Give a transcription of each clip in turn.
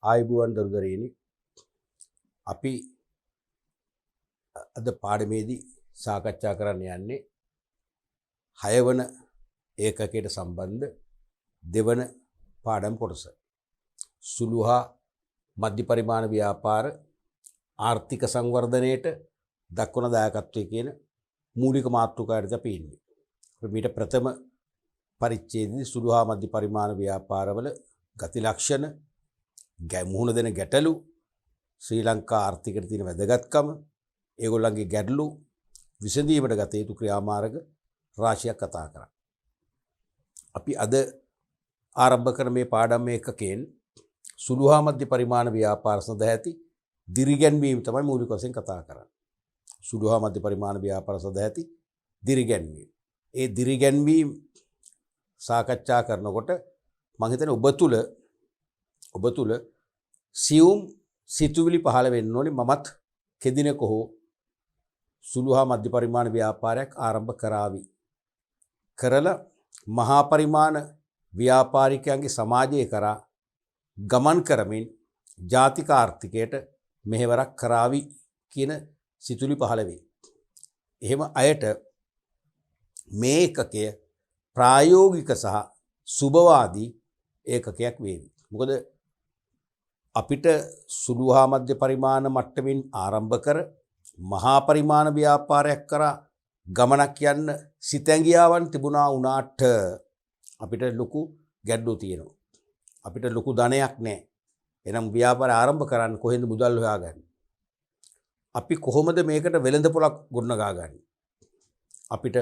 ආයුබෝවන් දරුදරයනි අපි අද පාඩමේදී සාකච්ඡා කරන්න යන්නේ 6 වන ඒකකයට සම්බන්ධ දෙවන පාඩම් කොටස. සුළු හා මධ්‍ය පරිමාණ ව්‍යාපාර ආර්ථික සංවර්ධනයට දක්වන දායකත්වය කියන මූලික මාතෘකාවට අපි ඉන්නේ. මීට ප්‍රථම පරිච්ඡේදයේ සුළු හා මධ්‍ය පරිමාණ ව්‍යාපාරවල ගති ලක්ෂණ, මුහුණ දෙන ගැටලු, ශ්‍රී ලංකා ආර්ථිකයට තියෙන වැදගත්කම, ඒගොල්ලන්ගේ ගැටලු විසඳීමට ගත යුතු ක්‍රියාමාර්ග රාශියක් කතා කරා. අපි අද ආරම්භ කරන මේ පාඩම් ඒකකයෙන් සුළු හා මධ්‍ය පරිමාණ ව්‍යාපාර සඳහා ඇති දිරිගැන්වීම තමයි මූලික වශයෙන් කතා කරන්නේ. සුළු හා මධ්‍ය පරිමාණ ව්‍යාපාර සඳහා ඇති දිරිගැන්වීම. ඒ දිරිගැන්වීම සාකච්ඡා කරනකොට මම හිතන්නේ ඔබ තුල සියුම් සිතුවිලි පහළ වෙන්න ඕනේ. මමත් කෙදිනක හෝ සුළු හා මධ්‍ය පරිමාණ ව්‍යාපාරයක් ආරම්භ කරලා මහා පරිමාණ ව්‍යාපාරිකයන්ගේ සමාජය කරා ගමන් කරමින් ජාතික ආර්ථිකයට මෙහෙවරක් කරાવી කියන සිතුවිලි පහළ වේ. එහෙම අයට මේ ඒකකය ප්‍රායෝගික සහ සුබවාදී ඒකකයක් වේවි. මොකද අපිට සුළු හා මධ්‍ය පරිමාණ මට්ටමින් ආරම්භ කර මහා පරිමාණ ව්‍යාපාරයක් කරා ගමනක් යන්න සිතැඟියාවන් තිබුණා වුණාට අපිට ලොකු ගැටලු තියෙනවා. අපිට ලොකු ධනයක් නැහැ. එහෙනම් ව්‍යාපාරය ආරම්භ කරන්න කොහෙන්ද මුදල් හොයාගන්නේ? අපි කොහොමද මේකට වෙළඳපොළක් ගොඩනගා ගන්නේ? අපිට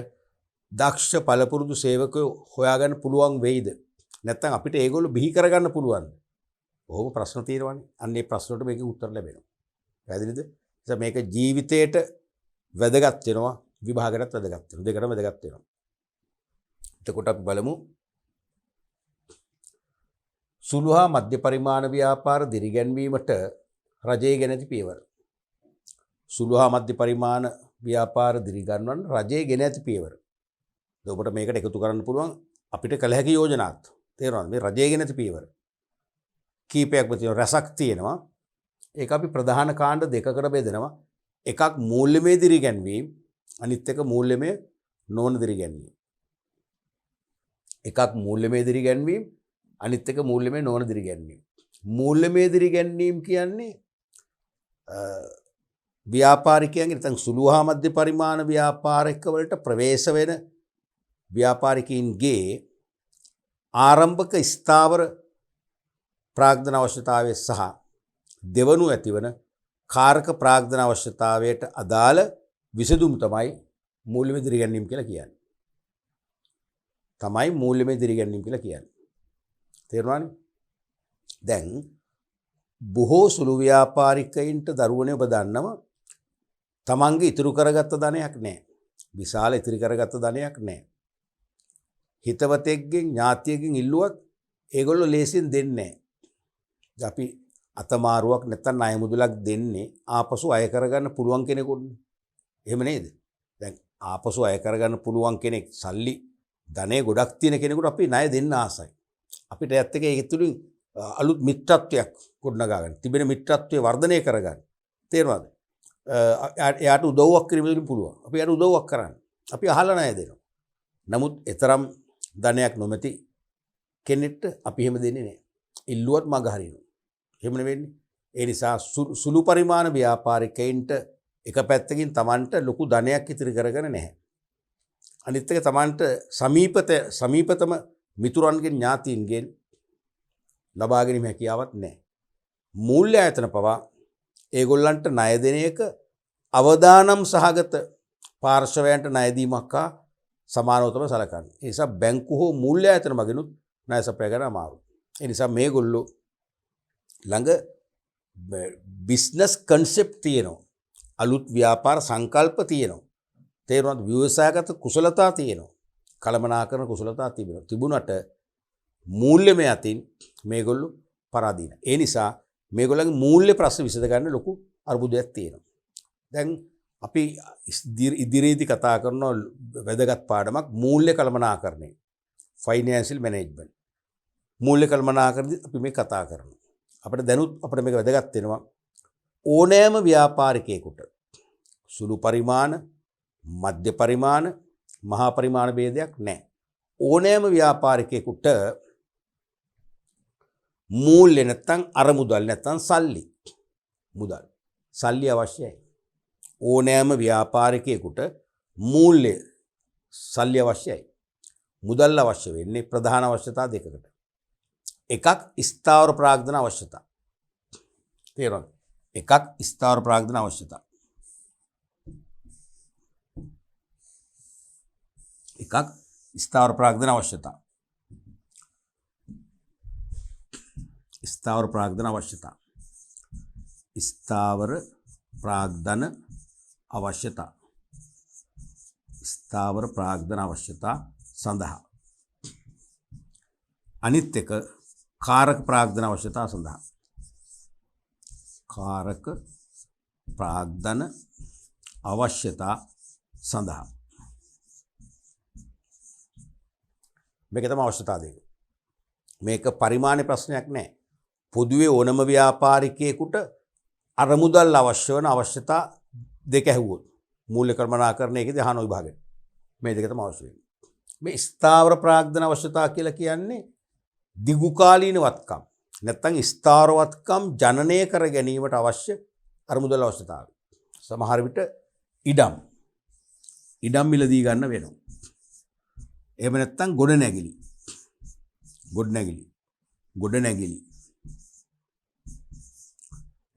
දක්ෂ පළපුරුදු සේවකයෝ හොයාගන්න පුළුවන් වෙයිද? නැත්නම් අපිට ඒගොල්ලෝ බිහි කරගන්න පුළුවන්ද? බොහොම ප්‍රශ්න තියෙනවානේ. අන්න ඒ ප්‍රශ්න වලට මේකේ උත්තර ලැබෙනවා. පැහැදිලිද? නිසා මේක ජීවිතේට වැදගත් වෙනවා, විභාගයටත් වැදගත් වෙනවා. දෙකටම වැදගත් වෙනවා. එතකොට අපි බලමු සුළු හා මධ්‍ය පරිමාණ ව්‍යාපාර දිරිගැන්වීමට රජයේ ගෙන ඇති පියවර. සුළු හා මධ්‍ය පරිමාණ ව්‍යාපාර දිරිගන්වන්න රජයේ ගෙන ඇති පියවර. ඔබට මේකට එකතු කරන්න පුළුවන් අපිට කළ හැකි යෝජනාත්. තේරෙනවද? මේ රජයේ ගෙන ඇති පියවර කීපයක්ම තියෙනවා, රසක් තියෙනවා. ඒක අපි ප්‍රධාන කාණ්ඩ දෙකකට බෙදනවා. එකක් මූල්‍යමය දිරිගැන්වීම, අනිත් එක මූල්‍යමය නොවන දිරිගැන්වීම. එකක් මූල්‍යමය දිරිගැන්වීම, අනිත් එක මූල්‍යමය නොවන දිරිගැන්වීම. මූල්‍යමය දිරිගැන්වීම කියන්නේ ව්‍යාපාරිකයන්ගේ නැත්නම් සුළු හා මධ්‍ය පරිමාණ ව්‍යාපාරිකවලට ප්‍රවේශ වෙන ව්‍යාපාරිකයින්ගේ ආරම්භක ස්ථාවර ප්‍රාග්ධන අවශ්‍යතාවය සහ දෙවනු ඇතිවන කාරක ප්‍රාග්ධන අවශ්‍යතාවයට අදාළ විසඳුම් තමයි මූල්‍යමය දිරිගැන්වීම කියලා කියන්නේ. තමයි මූල්‍යමය දිරිගැන්වීම කියලා කියන්නේ. තේරුණානේ? දැන් බොහෝ සුළු ව්‍යාපාරිකයින්ට දරුවනේ ඔබ දන්නවා තමන්ගේ ඉතුරු කරගත්ත ධනයක් නැහැ. විශාල ඉතිරි කරගත්ත ධනයක් නැහැ. හිතවතෙක්ගෙන් ඥාතියෙක්ගෙන් ඉල්ලුවත් ඒගොල්ලෝ ලේසියෙන් දෙන්නේ නැහැ. අපි අතමාරුවක් නැත්නම් ණය මුදලක් දෙන්නේ ආපසු අය කරගන්න පුළුවන් කෙනෙකුට. එහෙම නේද? දැන් ආපසු අය කරගන්න පුළුවන් කෙනෙක්, සල්ලි ධනෙ ගොඩක් තියෙන කෙනෙකුට අපි ණය දෙන්න ආසයි. අපිට ඇත්ත එක ඒක තුලින් අලුත් මිත්‍රත්වයක් ගොඩනගා ගන්න. තිබෙන මිත්‍රත්වය වර්ධනය කරගන්න. තේරුණාද? එයාට උදව්වක් කිරීමෙන් පුළුවන්. අපි එයාට උදව්වක් කරන්න. අපි අහලා ණය දෙනවා. නමුත් එතරම් ධනයක් නොමැති කෙනෙක්ට අපි එහෙම දෙන්නේ නැහැ. ඉල්ලුවත් මග හරිනවා. එහෙම නෙවෙන්නේ. ඒ නිසා සුළු පරිමාණ ව්‍යාපාරිකයින්ට එක පැත්තකින් Tamanට ලොකු ධනයක් ඉතිරි කරගෙන නැහැ. අනිත් එක Tamanට සමීපතම මිතුරන්ගෙන් ඥාතීන්ගෙන් ලබා ගැනීම හැකියාවක් නැහැ. මූල්‍ය ආයතන පවා ඒගොල්ලන්ට ණය දෙන එක අවදානම් සහගත පාර්ශවයන්ට ණය දීමක් හා සමානව තමයි සැලකන්නේ. ඒ නිසා බැංකු හෝ මූල්‍ය ආයතන මගිනුත් ණය සපයා ගන්න අමාරුයි. ඒ නිසා මේගොල්ලෝ ළඟ බිස්නස් කන්සෙප්ට් තියෙනවා. අලුත් ව්‍යාපාර සංකල්ප තියෙනවා. තේරුණාද? ව්‍යවසායගත කුසලතා තියෙනවා. කළමනාකරන කුසලතා තිබුණට මූල්‍යමය අතින් මේගොල්ලෝ පරාදීන. ඒ නිසා මේගොල්ලන්ගේ මූල්‍ය ප්‍රශ්න විසඳ ගන්න ලොකු අර්බුදයක් තියෙනවා. දැන් අපි ඉදිරියේදී කතා කරන වැදගත් පාඩමක් මූල්‍ය කළමනාකරණය. Financial management. මූල්‍ය කළමනාකරණදී අපි මේ කතා කරනවා. අපිට දැනුත් අපිට මේක වැදගත් වෙනවා. ඕනෑම ව්‍යාපාරිකයෙකුට සුළු පරිමාණ, මධ්‍ය පරිමාණ, මහා පරිමාණ ભેදයක් නැහැ. ඕනෑම ව්‍යාපාරිකයෙකුට මූල්‍ය නැත්තම් අරමුදල් නැත්තම් සල්ලි අවශ්‍යයි. ඕනෑම ව්‍යාපාරිකයෙකුට මූල්‍ය සල්ලි අවශ්‍යයි. මුදල් අවශ්‍ය වෙන්නේ ප්‍රධාන අවශ්‍යතා දෙකකට. එකක් ස්ථාවර ප්‍රාග්ධන අවශ්‍යතා. තේරුණාද? එකක් ස්ථාවර ප්‍රාග්ධන අවශ්‍යතා. එකක් ස්ථාවර ප්‍රාග්ධන අවශ්‍යතා. ස්ථාවර ප්‍රාග්ධන අවශ්‍යතා. ස්ථාවර ප්‍රාග්ධන අවශ්‍යතා. ස්ථාවර ප්‍රාග්ධන අවශ්‍යතා සඳහා. අනිත් එක කාරක ප්‍රාග්ධන අවශ්‍යතා සඳහා. කාරක ප්‍රාග්ධන අවශ්‍යතා සඳහා. මේක තමයි අවශ්‍යතා දෙක. මේක පරිමාණ ප්‍රශ්නයක් නෑ. පොදුවේ ඕනම ව්‍යාපාරිකයෙකුට අරමුදල් අවශ්‍ය වන අවශ්‍යතා දෙක ඇහුවොත් මූල්‍ය කළමනාකරණයේදී අහන විභාගෙට මේ දෙක තමයි අවශ්‍ය වෙන්නේ. මේ ස්ථාවර ප්‍රාග්ධන අවශ්‍යතා කියලා කියන්නේ දිගුකාලීන වත්කම් නැත්නම් ස්ථාවර වත්කම් ජනනය කර ගැනීමට අවශ්‍ය අරමුදල් අවශ්‍යතාවය. සමහර විට ඉඩම් මිලදී ගන්න වෙනවා. එහෙම නැත්නම් ගොඩනැගිලි.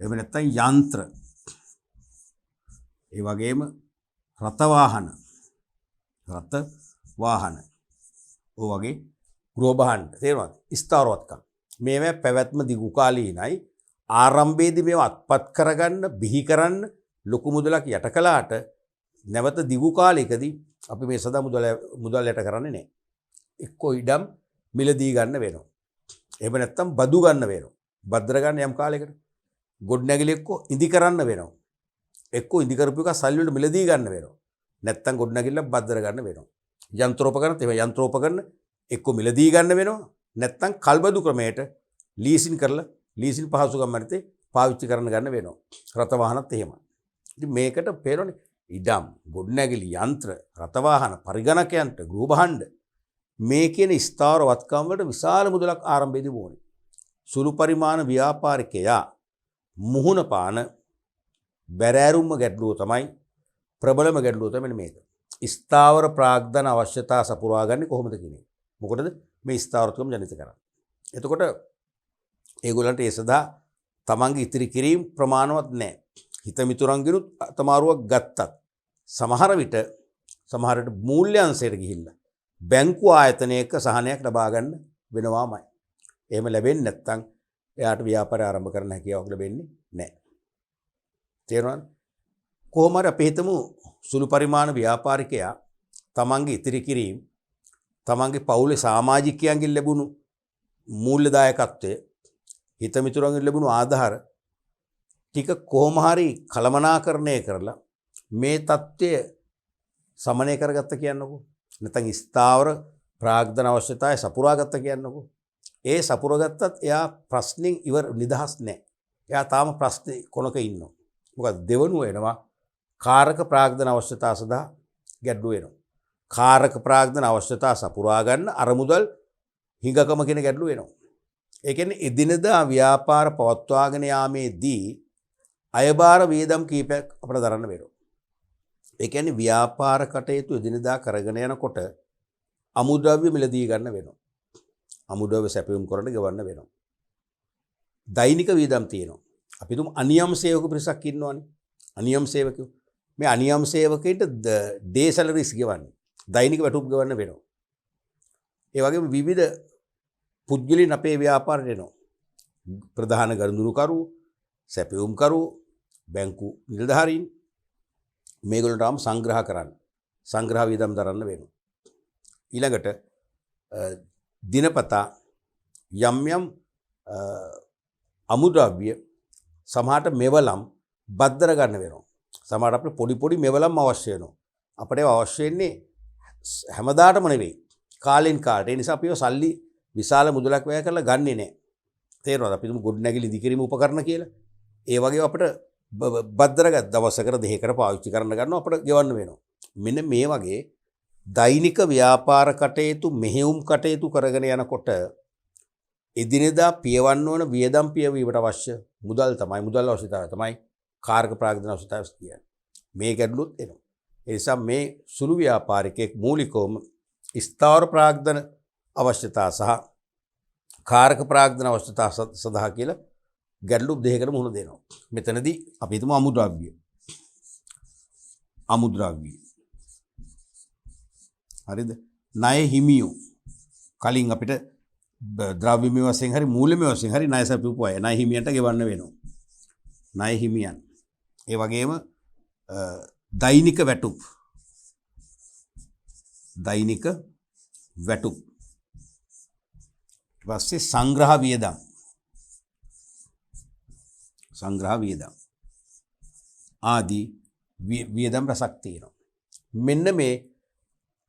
එහෙම නැත්නම් යන්ත්‍ර. ඒ වගේම රථ වාහන. ඔය වගේ ගෘහ භාණ්ඩ. තේරුණාද? ස්ථාවරවත්කම්. මේවා පැවැත්ම දිගු කාලීනයි. ආරම්භයේදී මේවා අත්පත් කරගන්න, බිහි කරන්න ලොකු මුදලක් යට කළාට නැවත දිගු කාලයකදී අපි මේ සදා මුදල් යට කරන්නේ නැහැ. එක්කෝ ඉඩම් මිලදී ගන්න වෙනවා. එහෙම නැත්නම් බදු ගන්න වෙනවා. භද්‍ර ගන්න යම් කාලයකට. ගොඩනැගිලි එක්කෝ ඉදි කරන්න වෙනවා. එක්කෝ ඉදි කරපු එක සල්ලි වලට මිලදී ගන්න වෙනවා. නැත්නම් ගොඩනැගිල්ල භද්‍ර ගන්න වෙනවා. යන්ත්‍රෝපකරණ තේම යන්ත්‍රෝපකරණ එක්කෝ මිලදී ගන්න වෙනවා. නැත්නම් කල්බදු ක්‍රමයට ලීසින් කරලා ලීසින් පහසුකම් මැනතේ පාවිච්චි කරන්න ගන්න වෙනවා. රථ වාහනත් එහෙමයි. ඉතින් මේකට පේරෝනේ ඉඩම්, ගොඩනැගිලි, යන්ත්‍ර, රථ වාහන, පරිගණකයන්ට, ගෘහ භාණ්ඩ මේ කියන ස්ථාවර වත්කම් වලට විශාල මුදලක් ආරම්භයේදී ඕනේ. සුළු පරිමාණ ව්‍යාපාරිකයා මුහුණ පාන බැරෑරුම්ම ගැටලුව තමයි ප්‍රබලම ගැටලුව තමයි මේක. ස්ථාවර ප්‍රාග්ධන අවශ්‍යතා සපුරා ගන්න කොහොමද කියන්නේ? මොකටද මේ ස්ථාවරත්වම ජනිත කරන්නේ? එතකොට ඒගොල්ලන්ට ඒ සදා තමන්ගේ ඉතිරි කිරීම ප්‍රමාණවත් නැහැ. හිත මිතුරන්ගිනුත් අතමාරුවක් ගත්තත් සමහර විට මූල්‍ය අංශයට ගිහිල්ලා බැංකු ආයතනයක සහනයක් ලබා ගන්න වෙනවාමයි. එහෙම ලැබෙන්නේ නැත්නම් එයාට ව්‍යාපාරය ආරම්භ කරන්න හැකියාවක් ලැබෙන්නේ නැහැ. තේරුණාද? කොහොම හරි අපි හිතමු සුළු පරිමාණ ව්‍යාපාරිකයා තමන්ගේ ඉතිරි කිරීම තමන්ගේ පවුලේ සමාජිකයන්ගෙන් ලැබුණු මූල්‍ය දායකත්වය හිත මිතුරන්ගෙන් ලැබුණු ආධාර ටික කොහොම හරි කළමනාකරණය කරලා මේ தත්ත්වය සමනය කරගත්ත කියන්නකෝ. නැත්නම් ස්ථාවර ප්‍රාග්ධන අවශ්‍යතාවය සපුරාගත්ත කියන්නකෝ. ඒ සපුරගත්තත් එයා ප්‍රශ්نين නිදහස් නැහැ. එයා තාම ප්‍රශ්නේ කොනක ඉන්නවා. මොකද දෙවනුව එනවා කාරක ප්‍රාග්ධන අවශ්‍යතාව සඳහා ගැටලුව එනවා. කාරක ප්‍රාග්ධන අවශ්‍යතාව සපුරා ගන්න අරමුදල් හිඟකම කියන ගැටලුව එනවා. ඒ කියන්නේ එදිනදා ව්‍යාපාර පවත්වාගෙන යාමේදී අයබාර වේදම් කීපයක් අපිට දරන්න වෙනවා. ඒ කියන්නේ ව්‍යාපාර කටයුතු එදිනදා කරගෙන යනකොට අමුද්‍රව්‍ය මිලදී ගන්න වෙනවා. අමුද්‍රව්‍ය සැපයුම් කරන්න ගවන්න වෙනවා. දෛනික වේදම් තියෙනවා. අපි තුමු අනියම් සේවක පිරිසක් ඉන්නවනේ. අනියම් සේවකයෝ. මේ අනියම් සේවකයින්ට ඩේ සැලරිස් ගෙවන්නේ. දෛනික වැටුප් ගෙවන්න වෙනවා. ඒ වගේම විවිධ පුද්ගලයන් අපේ ව්‍යාපාරයට එනවා. ප්‍රධාන ගනුදෙනුකරු, සැපයුම්කරු, බැංකු නිලධාරීන් මේගොල්ලන්ටම සංග්‍රහ කරන්න. සංග්‍රහ වේදම් දරන්න වෙනවා. ඊළඟට දිනපතා යම් අමුද්‍රව්‍ය සමහරට මෙවලම් බද්දර ගන්න වෙනවා. සමහරට අපිට පොඩි මෙවලම් අවශ්‍ය වෙනවා. අපිට අවශ්‍ය වෙන්නේ හැමදාටම නෙවෙයි. කාලෙන් කාලට. ඒ නිසා අපිව සල්ලි විශාල මුදලක් වැය කරලා ගන්නෙ නැහැ. තේරෙනවද? අපි තුමු ගොඩනැගිලි ඉදිකිරීම උපකරණ කියලා. ඒ වගේ අපිට බද්දරගත් දවසකට දෙකකට පාවිච්චි කරන්න ගන්නවා අපිට ගෙවන්න වෙනවා. මෙන්න මේ වගේ දෛනික ව්‍යාපාර කටයුතු මෙහෙයුම් කටයුතු කරගෙන යනකොට එදිනෙදා පියවන්න ඕන වියදම් පියවීමට අවශ්‍ය මුදල් තමයි මුදල් අවශ්‍යතාවය තමයි කාර්ක ප්‍රාග්ධන අවශ්‍යතාවය කියන්නේ. මේ ගැටලුත් එනවා. ඒ නිසා මේ සුළු ව්‍යාපාරිකයෙක් මූලිකවම ස්ථාවර ප්‍රාග්ධන අවශ්‍යතා සහ කාර්ක ප්‍රාග්ධන අවශ්‍යතා සඳහා කියලා ගැටලු දෙකකට මුහුණ දෙනවා. මෙතනදී අපි හිතමු අමුද්‍රව්‍ය. හරිද? ණය හිමියෝ කලින් අපිට ද්‍රව්‍යමය වශයෙන් හරි මූල්‍යමය වශයෙන් හරි ණය සැපයූපු අය ණය හිමියන්ට ගෙවන්න වෙනවා. ණය හිමියන්. ඒ වගේම දෛනික වැටුප්. ඊට පස්සේ සංග්‍රහ වියදම්. ආදී වියදම් රසක් තියෙනවා. මෙන්න මේ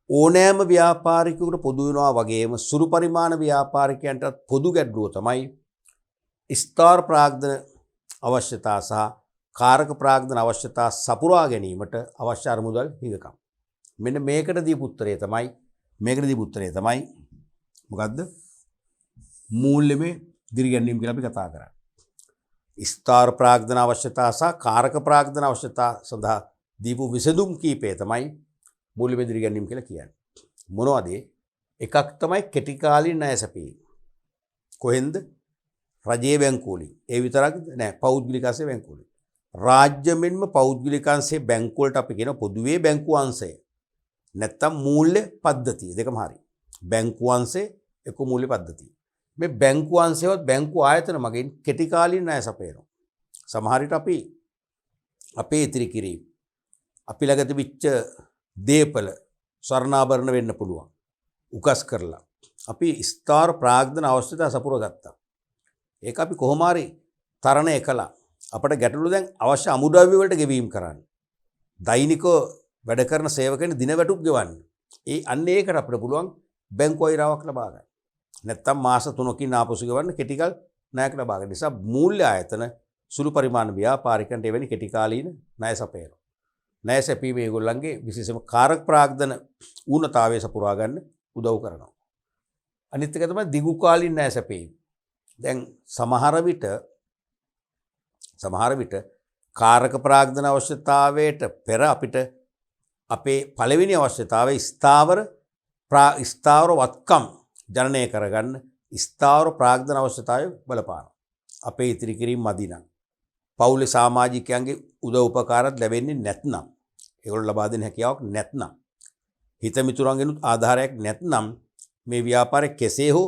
ඕනෑම ව්‍යාපාරිකයෙකුට පොදු වෙනවා වගේම සුළු පරිමාණ ව්‍යාපාරිකයන්ට පොදු ගැටලුව තමයි ස්ථාවර ප්‍රාග්ධන අවශ්‍යතා සහ කාරක ප්‍රාග්ධන අවශ්‍යතා සපුරා ගැනීමට අවශ්‍ය අරමුදල් හිඟකම්. මෙන්න මේකට දීපු උත්තරය තමයි මොකද්ද? මූල්‍යමය දිරිගැන්වීම කියලා අපි කතා කරන්නේ. ස්ථාවර ප්‍රාග්ධන අවශ්‍යතා සහ කාරක ප්‍රාග්ධන අවශ්‍යතා සඳහා දීපු විසඳුම් කීපය තමයි මූල්‍යමය දිරිගැන්වීම කියලා කියන්නේ. මොනවද? එකක් තමයි කෙටි කාලීන ණය සැපීම. කොහෙන්ද? රජයේ බැංකුවලින්. ඒ විතරක් නෑ, පෞද්ගලික අංශයේ බැංකුවලින්. රාජ්‍ය මෙන්ම පෞද්ගලික අංශයේ බැංකු වලට අපි කියන පොදුවේ බැංකු අංශය. නැත්තම් මූල්‍ය පද්ධතිය දෙකම හරි. බැංකු අංශය එක්ක මූල්‍ය පද්ධතිය. මේ බැංකු අංශයවත් බැංකු ආයතන මගින් කෙටි කාලීන ණය සපයනවා. සමහර විට අපි අපේ ඉතිරි කිරීම අපි ළඟ තිබිච්ච දේපල ස්වර්ණාභරණ වෙන්න පුළුවන්. උකස් කරලා අපි ස්ථාවර ප්‍රාග්ධන අවශ්‍යතා සපුර ගත්තා. ඒක අපි කොහොම හරි තරණය කළා. අපිට ගැටලු දැන් අවශ්‍ය අමුද්‍රව්‍ය වලට ගෙවීම කරන්න. දෛනිකව වැඩ කරන සේවකයන් දින වැටුප් ගෙවන්න. අන්න ඒකට අපිට පුළුවන් බැංකු අයිරාවක් ලබා ගන්න. නැත්තම් මාස 3කින් ආපසු ගෙවන්න කෙටිකල් ණයක් ලබා ගන්න. නිසා මූල්‍ය ආයතන සුළු පරිමාණ ව්‍යාපාරිකයන්ට එවැනි කෙටි කාලීන ණය සපයනවා. ණය සැපීම ඒගොල්ලන්ගේ විශේෂම කාරක ප්‍රාග්ධන ඌනතාවය සපුරා ගන්න උදව් කරනවා. අනිත් එක තමයි දිගු කාලීන ණය සැපීම. දැන් සමහර විට කාරක ප්‍රාග්ධන අවශ්‍යතාවයට පෙර අපිට අපේ පළවෙනි අවශ්‍යතාවය ස්ථාවර වත්කම් ජනනය කරගන්න ස්ථාවර ප්‍රාග්ධන අවශ්‍යතාවය බලපානවා. අපේ ඉතිරි කිරීම මදි නම් පවුලේ සමාජිකයන්ගේ උදව් උපකාරات ලැබෙන්නේ නැත්නම් ඒගොල්ලෝ ලබා දෙන හැකියාවක් නැත්නම් හිත මිතුරන්ගෙනුත් ආධාරයක් නැත්නම් මේ ව්‍යාපාරය කෙසේ හෝ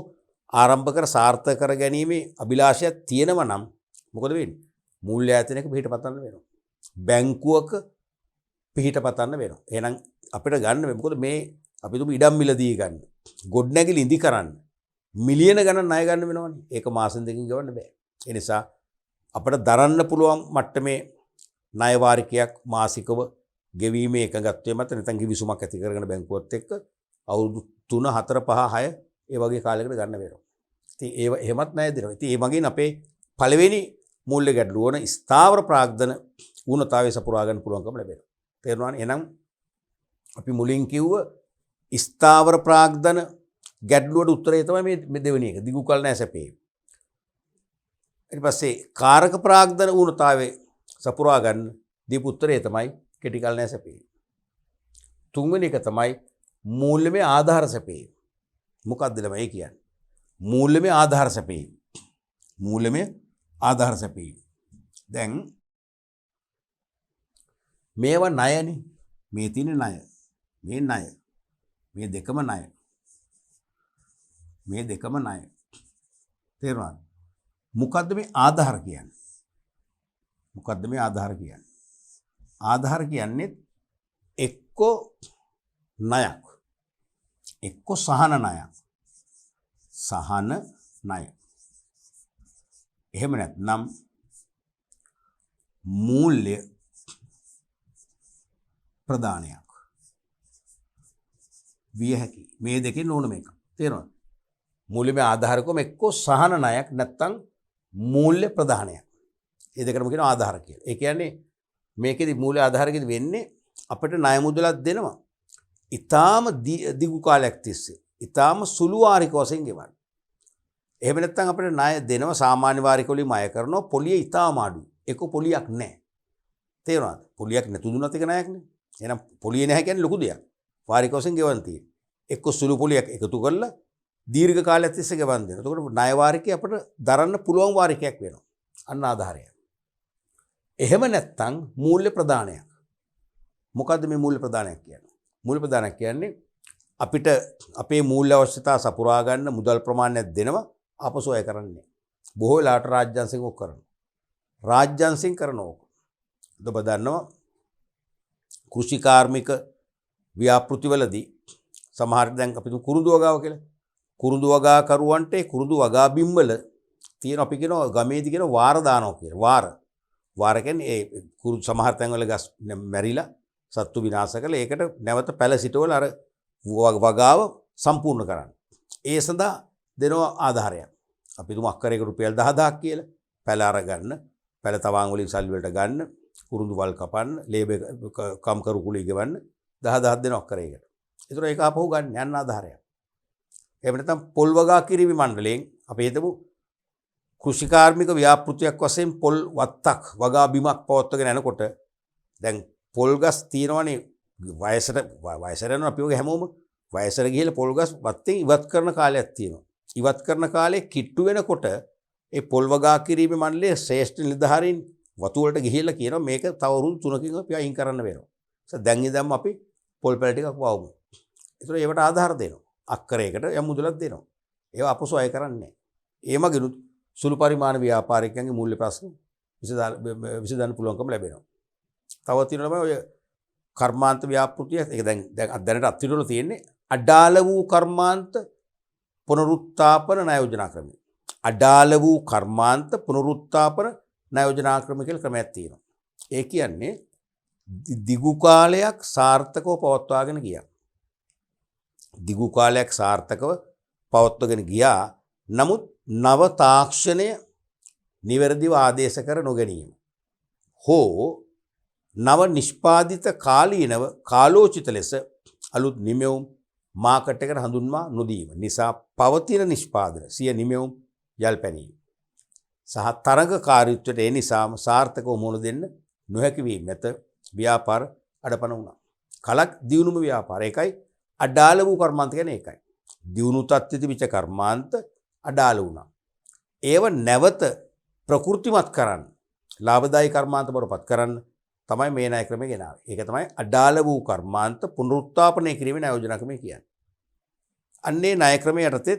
ආරම්භ කර සාර්ථක කර ගැනීමේ අභිලාෂයක් තියෙනවා නම් මොකද වෙන්නේ? මූල්‍ය ආයතනයක පිහිට පතන්න වෙනවා. බැංකුවක පිහිට පතන්න වෙනවා. එහෙනම් අපිට ගන්න මොකද මේ අපි තුමු ඉඩම් මිලදී ගන්න. ගොඩනැගිලි ඉදි කරන්න. මිලියන ගණන් ණය ගන්න වෙනවනේ. ඒක මාසෙන් දෙකකින් ගවන්න බෑ. ඒ නිසා අපිට දරන්න පුළුවන් මට්ටමේ ණය වාරිකයක් මාසිකව ගෙවීමේ එකඟත්වය මත නැත්නම් කිවිසුමක් ඇති කරගෙන බැංකුවත් එක්ක අවුරුදු 3 4 5 6 ඒ වගේ කාලයකට ගන්න වෙනවා. ඉතින් ඒව එහෙමත් ණය දෙනවා. ඉතින් ඒ මගින් අපේ පළවෙනි මූල්‍ය ගැටලුව වන ස්ථාවර ප්‍රාග්ධන ඌනතාවය සපුරා ගන්න පුළුවන්කම ලැබෙනවා. තේරුණානේ? එහෙනම් අපි මුලින් කිව්ව ස්ථාවර ප්‍රාග්ධන ගැටලුවට උත්තරය තමයි මේ දෙවෙනි එක. දිගු කල ණය සැපීම. ඊට පස්සේ කාරක ප්‍රාග්ධන ඌනතාවය සපුරා ගන්න දීපු උත්තරය තමයි කෙටි කල ණය සැපීම. තුන්වෙනි එක තමයි මූල්‍යමය ආධාර සැපීම. මොකක්ද ළමයි කියන්නේ? මූල්‍යමය ආධාර සැපීම. මූල්‍යමය ආධාර සැපීම. දැන් මේවා ණයනේ. මේ තියෙන ණය. මේ ණය. මේ දෙකම ණය. මේ දෙකම ණය. තේරුණාද? මොකද්ද මේ ආධාර කියන්නේ? මොකද්ද මේ ආධාර කියන්නේ? ආධාර කියන්නේ එක්කෝ ණයක්. එක්කෝ සහන ණයක්. සහන ණය. එහෙම නැත්නම් මූල්‍ය ප්‍රදානයක් විය හැකි. මේ දෙකෙන් ඕනම එකක්. තේරෙනවද? මූල්‍යමය ආධාරකම එක්කෝ සහන ණයක් නැත්නම් මූල්‍ය ප්‍රධානය. ඒ දෙකම කියනවා ආධාර කියලා. ඒ කියන්නේ මේකෙදි මූල්‍ය ආධාරකෙදි වෙන්නේ අපිට ණය මුදලක් දෙනවා. ඊටාම දිගු කාලයක් තිස්සේ. ඊටාම සුළු වාරික වශයෙන් ගෙවන්න. එහෙම නැත්නම් අපිට ණය දෙනවා සාමාන්‍ය වාරික වලින් අය කරනවා පොලිය ඊටාම අඩුයි. ඒක පොලියක් නැහැ. තේරුණාද? පොලියක් නැතු දුන්නත් එක ණයක් නේ. එහෙනම් පොලිය නැහැ කියන්නේ ලොකු දෙයක්. වාරික වශයෙන් ගෙවන්න තියෙන්නේ. එක්ක සුළු පොලියක් එකතු කරලා දීර්ඝ කාලයක් තිස්සේ ගෙවන්න දෙනවා. එතකොට ණය වාරිකය අපිට දරන්න පුළුවන් වාරිකයක් වෙනවා. අන්න ආධාරය. එහෙම නැත්නම් මූල්‍ය ප්‍රදානයක්. මොකද්ද මේ මූල්‍ය ප්‍රදානයක් කියන්නේ? මූල්‍ය ප්‍රදානයක් කියන්නේ අපිට අපේ මූල්‍ය අවශ්‍යතා සපුරා ගන්න මුදල් ප්‍රමාණයක් දෙනවා ආපසු අය කරන්නේ. බොහෝ වෙලාවට රාජ්‍යංශයෙන් ඔක් කරනවා. රාජ්‍යංශයෙන් කරන ඕක. ඔබ දන්නවා කෘෂි කාර්මික ව්‍යාපෘතිවලදී සමහර දැන් අපි කුරුඳු වගාව කියලා. කුරුඳු වගා කරුවන්ට කුරුඳු වගා බිම්වල තියෙන අපි කියනවා ගමේදී කියන වාර දානවා කියලා. වාර කියන්නේ ඒ කුරුඳු සමහර තැන්වල ගස් මැරිලා සත්තු විනාශ කරලා ඒකට නැවත පැල සිටවල අර වගාව සම්පූර්ණ කරන්න. ඒ සඳහා දෙනවා ආධාරයක්. අපි තුමු අක්කරයක රුපියල් 10000ක් කියලා පැල අරගන්න, පැල තවාන් වලින් සල්ලි වලට ගන්න, කුරුඳු වල් කපන්න, ලේබ කම්කරු කුලී ගෙවන්න 10000ක් දෙනවා අක්කරයකට. ඒතර ඒක ආපහු ගන්න යන්න ආධාරයක්. එහෙම නැත්නම් පොල් වගා කිරීම මණ්ඩලයෙන් අපි හිතමු කෘෂි කාර්මික ව්‍යාපෘතියක් වශයෙන් පොල් වත්තක් වගා බිමක් පවත්වගෙන යනකොට දැන් පොල් ගස් තියෙනවනේ වයසට යනවා අපි ඔය හැමෝම වයසට ගිහලා පොල් ගස් වත්තෙන් ඉවත් කරන කාලයක් තියෙනවා. ඉවත් කරන කාලේ කිට්ටු වෙනකොට ඒ පොල් වගා කිරීමේ මණ්ඩලයේ ශ්‍රේෂ්ඨ නිලධාරීන් වතු වලට ගිහිල්ලා කියනවා මේක තව අවුරුදු 3කින් අපි අයින් කරන්න වෙනවා. දැන් ඉඳන්ම අපි පොල් පැල ටිකක් වවමු. ඒතර ඒවට ආධාර දෙනවා. අක්කරයකට යම් මුදලක් දෙනවා. ඒවා අපසු අය කරන්නේ නැහැ. ඒ මගිනුත් සුළු පරිමාණ ව්‍යාපාරිකයන්ගේ මූල්‍ය ප්‍රශ්න විසඳන්න පුළුවන්කම ලැබෙනවා. තව තියෙනවා ඔය කර්මාන්ත ව්‍යාපෘතිය. ඒක දැන් දැනට අත්විඳලා තියෙන්නේ අඩාල වූ කර්මාන්ත පුනරුත්ථාපන ණය යෝජනා ක්‍රමය. අඩාල වූ කර්මාන්ත පුනරුත්ථාපන ණය යෝජනා ක්‍රමය කියලා ක්‍රමයක් තියෙනවා. ඒ කියන්නේ දිගු කාලයක් සාර්ථකව පවත්වාගෙන ගියා. දිගු කාලයක් සාර්ථකව පවත්වගෙන ගියා. නමුත් නව තාක්ෂණය නිවැරදිව ආදේශ කර නොගැනීම හෝ නව නිෂ්පාදිත කාලීනව කාලෝචිත ලෙස අලුත් නිමෙවුම් මාකට් එකට හඳුන්වා නොදීම නිසා පවතින නිෂ්පාදන සිය නිමෙවුම් යල් පැනීම සහ තරඟකාරීත්වයට ඒ නිසාම සාර්ථකව මුහුණ දෙන්න නොහැකි වීම මත ව්‍යාපාර අඩපණ වුණා. කලක් දියුණුම ව්‍යාපාර ඒකයි අඩාල වූ කර්මාන්ත කියන්නේ ඒකයි. දියුණු තත්ත්වෙ තිබිච්ච කර්මාන්ත අඩාල වුණා. ඒව නැවත ප්‍රකෘතිමත් කරන්න ලාභදායී කර්මාන්ත බවටපත් කරන්න තමයි මේ ණය ක්‍රමය ගෙනාවේ. ඒක තමයි අඩාල වූ කර්මාන්ත පුනරුත්ථාපනය කිරීමේ ණය යෝජනා ක්‍රමය කියන්නේ. අන්නේ ණය ක්‍රමය යටතේ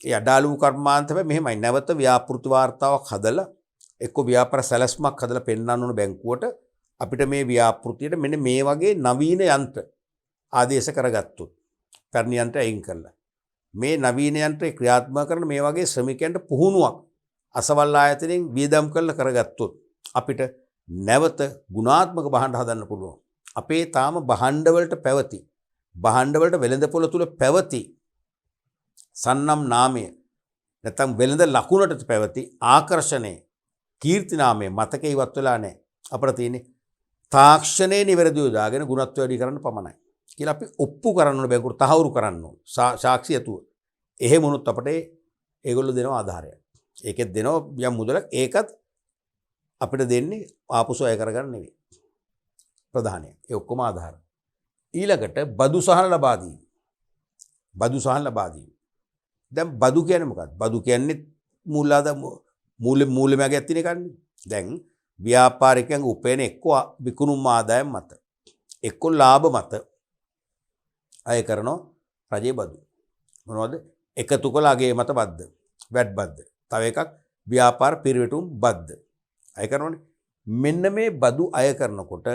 ඒ අඩාල වූ කර්මාන්ත මෙහෙමයි නැවත ව්‍යාපෘති වාර්තාවක් හදලා එක්ක ව්‍යාපාර සැලැස්මක් හදලා පෙන්වන්න ඕන බැංකුවට අපිට මේ ව්‍යාපෘතියට මෙන්න මේ වගේ නවීන යන්ත්‍ර ආදේශ කරගත්තොත් පැරණි යන්ත්‍ර අයින් කරලා මේ නවීන යන්ත්‍රය ක්‍රියාත්මක කරන මේ වගේ ශ්‍රමිකයන්ට පුහුණුවක් අසවල් ආයතනයෙන් වියදම් කරලා කරගත්තොත් අපිට නැවත ගුණාත්මක භාණ්ඩ හදන්න පුළුවන්. අපේ තාම භාණ්ඩ වලට පැවති භාණ්ඩ වලට වෙළඳපොළ තුල පැවති සන්නම් නාමය නැත්නම් වෙළඳ ලකුණට පැවති ආකර්ෂණය කීර්ති නාමය මතකේ ඉවත් වෙලා නැහැ. අපිට තියෙන්නේ තාක්ෂණයේ නිවැරදිව දාගෙන ගුණත්ව වැඩි කරන්න පමණයි කියලා අපි ඔප්පු කරන්න ඕන බැංකුවට තහවුරු කරන්න ඕන සාක්ෂි ඇතුව. එහෙම වුණොත් අපිට ඒගොල්ලෝ දෙනවා ආධාරයක්. ඒකෙත් දෙනවා යම් මුදලක්. ඒකත් අපිට දෙන්නේ ආපසු අය කරගන්න නෙවෙයි. ප්‍රධානය. ඒ ඔක්කොම ආධාර. ඊළඟට බදු සහන ලබා දීම. බදු සහන ලබා දීම. දැන් බදු කියන්නේ මොකක්ද? බදු කියන්නේ මූල්‍යමයයක් තියෙන එකන්නේ. දැන් ව්‍යාපාරිකයන්ගේ උපයන එක්ක විකුණුම් ආදායම් මත එක්ක ලාභ මත අය කරනවා රජයේ බදු. මොනවද? එකතු කළ අගේ මත බද්ද. වැට් බද්ද. තව එකක් ව්‍යාපාර පිරිවැටුම් බද්ද. අය කරනවනේ. මෙන්න මේ බදු අය කරනකොට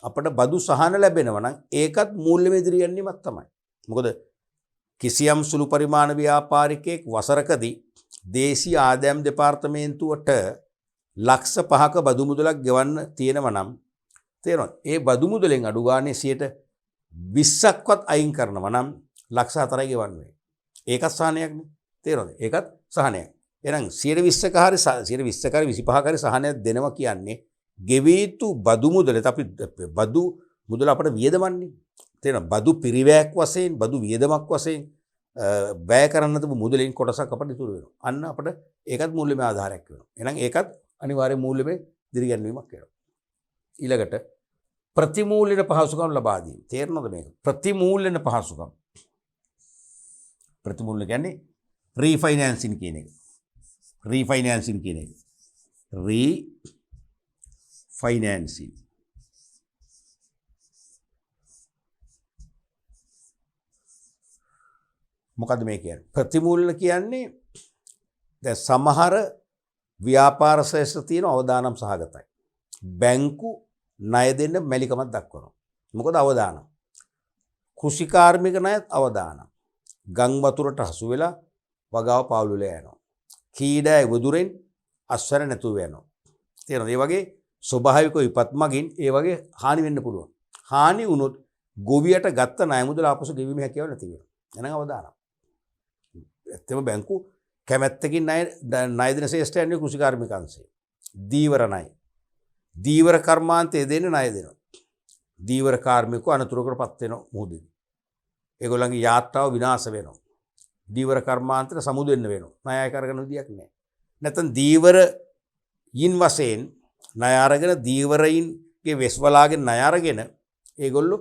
අපිට බදු සහන ලැබෙනවා නම් ඒකත් මූල්‍ය මෙදිරියන්නේමත් තමයි. මොකද කිසියම් සුළු පරිමාණ ව්‍යාපාරිකයෙක් වසරකදී දේශීය ආදායම් දෙපාර්තමේන්තුවට ලක්ෂ 5ක බදු මුදලක් ගෙවන්න තියෙනවා නම් තේරෙනවද? ඒ බදු මුදලෙන් අඩු ගානේ 20%ක්වත් අයින් කරනවා නම් ලක්ෂ 4යි ගෙවන්නේ. ඒකත් සහනයක්නේ. තේරෙනවද? ඒකත් සහනයක්. එහෙනම් 120ක හරි 120ක හරි 25ක හරි සහනයක් දෙනවා කියන්නේ ගෙවිය යුතු බදු මුදලට අපි බදු මුදල අපිට වියදමන්නේ. තේරෙනවද? බදු පිරිවැයක් වශයෙන් බදු වියදමක් වශයෙන් වැය කරන්න තිබු මුදලින් කොටසක් අපිට ඉතුරු වෙනවා. අන්න අපිට ඒකත් මූල්‍යමය ආධාරයක් වෙනවා. එහෙනම් ඒකත් අනිවාර්ය මූල්‍යමය දිරිගැන්වීමක් වෙනවා. ඊළඟට ප්‍රතිමූල්‍යන පහසුකම් ලබා දීම. තේරෙනවද මේක? ප්‍රතිමූල්‍යන පහසුකම්. ප්‍රතිමූල්‍ය කියන්නේ රීෆයිනෑන්සින් කියන එක. රීෆයිනෑන්සින් කියන එක. රීෆයිනෑන්සින්. මොකද්ද මේ කියන්නේ? ප්‍රතිමූල්‍ය කියන්නේ දැන් සමහර ව්‍යාපාර ශේෂ්ත්‍ර තියෙන අවදානම් සහගතයි. බැංකු ණය දෙන්න මැලිකමක් දක්වනවා. මොකද අවදානම්. කෘෂිකාර්මික ණයත් අවදානම්. ගම් වතුරට හසු වෙලා වගාව පාවුල වෙලා යනවා. කීඩායි වදුරෙන් අස්වැර නැතුව යනවා. තේරෙනවද? ඒ වගේ ස්වභාවික විපත් මගින් ඒ වගේ හානි වෙන්න පුළුවන්. හානි වුණොත් ගොවියට ගත්ත ණය මුදල ආපසු ගෙවීමේ හැකියාව නැති වෙනවා. එහෙනම් අවදානම්. ඇත්තම බැංකු කැමැත්තකින් ණය දෙන ශ්‍රේෂ්ඨයන් කෘෂිකාර්මික අංශය. දීවර ණය. දීවර කර්මාන්තයේ දෙන්නේ ණය දෙනවා. දීවර කාර්මිකව අනතුරකටපත් වෙනවා මොහොතේ. ඒගොල්ලන්ගේ යාත්‍රාව විනාශ වෙනවා. දීවර කර්මාන්තයට සමුදු වෙන්න වෙනවා. ණය අය කරගෙන විදියක් නැහැ. නැත්නම් දීවරයින් වශයෙන් ණය අරගෙන දීවරයින්ගේ වෙස්වලාගෙන ණය අරගෙන ඒගොල්ලෝ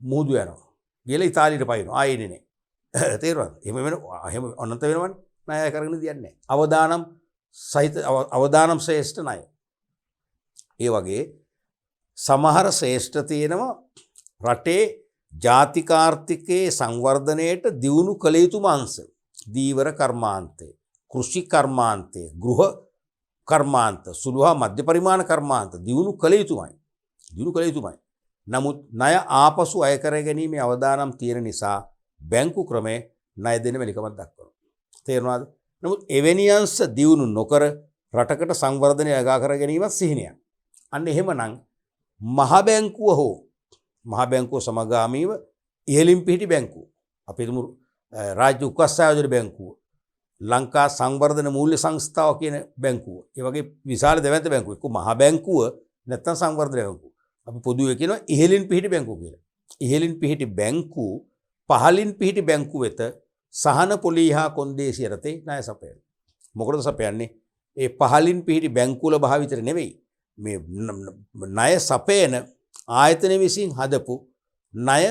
මුහුදු යනවා. ගිහලා ඉතාලියට පයින්නවා. ආයෙන්නේ නැහැ. තේරුණාද? එහෙම වෙනවා. එහෙම අනන්ත වෙනවනේ. ණය අය කරගෙන විදියක් නැහැ. අවදානම් සහිත අවදානම් ශ්‍රේෂ්ඨ ණය. ඒ වගේ සමහර ශ්‍රේෂ්ඨ තියෙනවා රටේ ජාතිකාර්ථිකයේ සංවර්ධනයට දියුණු කළ යුතුම අංශ. දීවර කර්මාන්තය, කෘෂි කර්මාන්තය, ගෘහ කර්මාන්ත, සුළු හා මධ්‍ය පරිමාණ කර්මාන්ත දියුණු කළ යුතුමයි. දියුණු කළ යුතුමයි. නමුත් ණය ආපසු අය කර ගැනීමේ අවදානම් තියෙන නිසා බැංකු ක්‍රමේ ණය දෙන්න මෙලිකමක් දක්වනවා. තේරුණාද? නමුත් එවැනි අංශ දියුණු නොකර රටකට සංවර්ධනය අගා කර ගැනීමත් සිහිනයක්. අන්න එහෙමනම් මහ බැංකුව හෝ මහ බැංකුව සමගාමීව ඉහළින් පිහිටි බැංකුව අපි හිතමු රාජ්‍ය උකස් ආයෝජන බැංකුව, ලංකා සංවර්ධන මූල්‍ය සංස්ථාව කියන බැංකුව, ඒ වගේ විශාල දෙවන්ත බැංකුව එක්ක මහ බැංකුව නැත්නම් සංවර්ධන බැංකුව. අපි පොදුවේ කියනවා ඉහළින් පිහිටි බැංකුව කියලා. ඉහළින් පිහිටි බැංකුව පහළින් පිහිටි බැංකුව වෙත සහන පොලී හා කොන්දේසි යටතේ ණය සපයන. මොකටද සපයන්නේ? ඒ පහළින් පිහිටි බැංකුවල භාවිතර නෙවෙයි. මේ ණය සපයන ආයතන විසින් හදපු ණය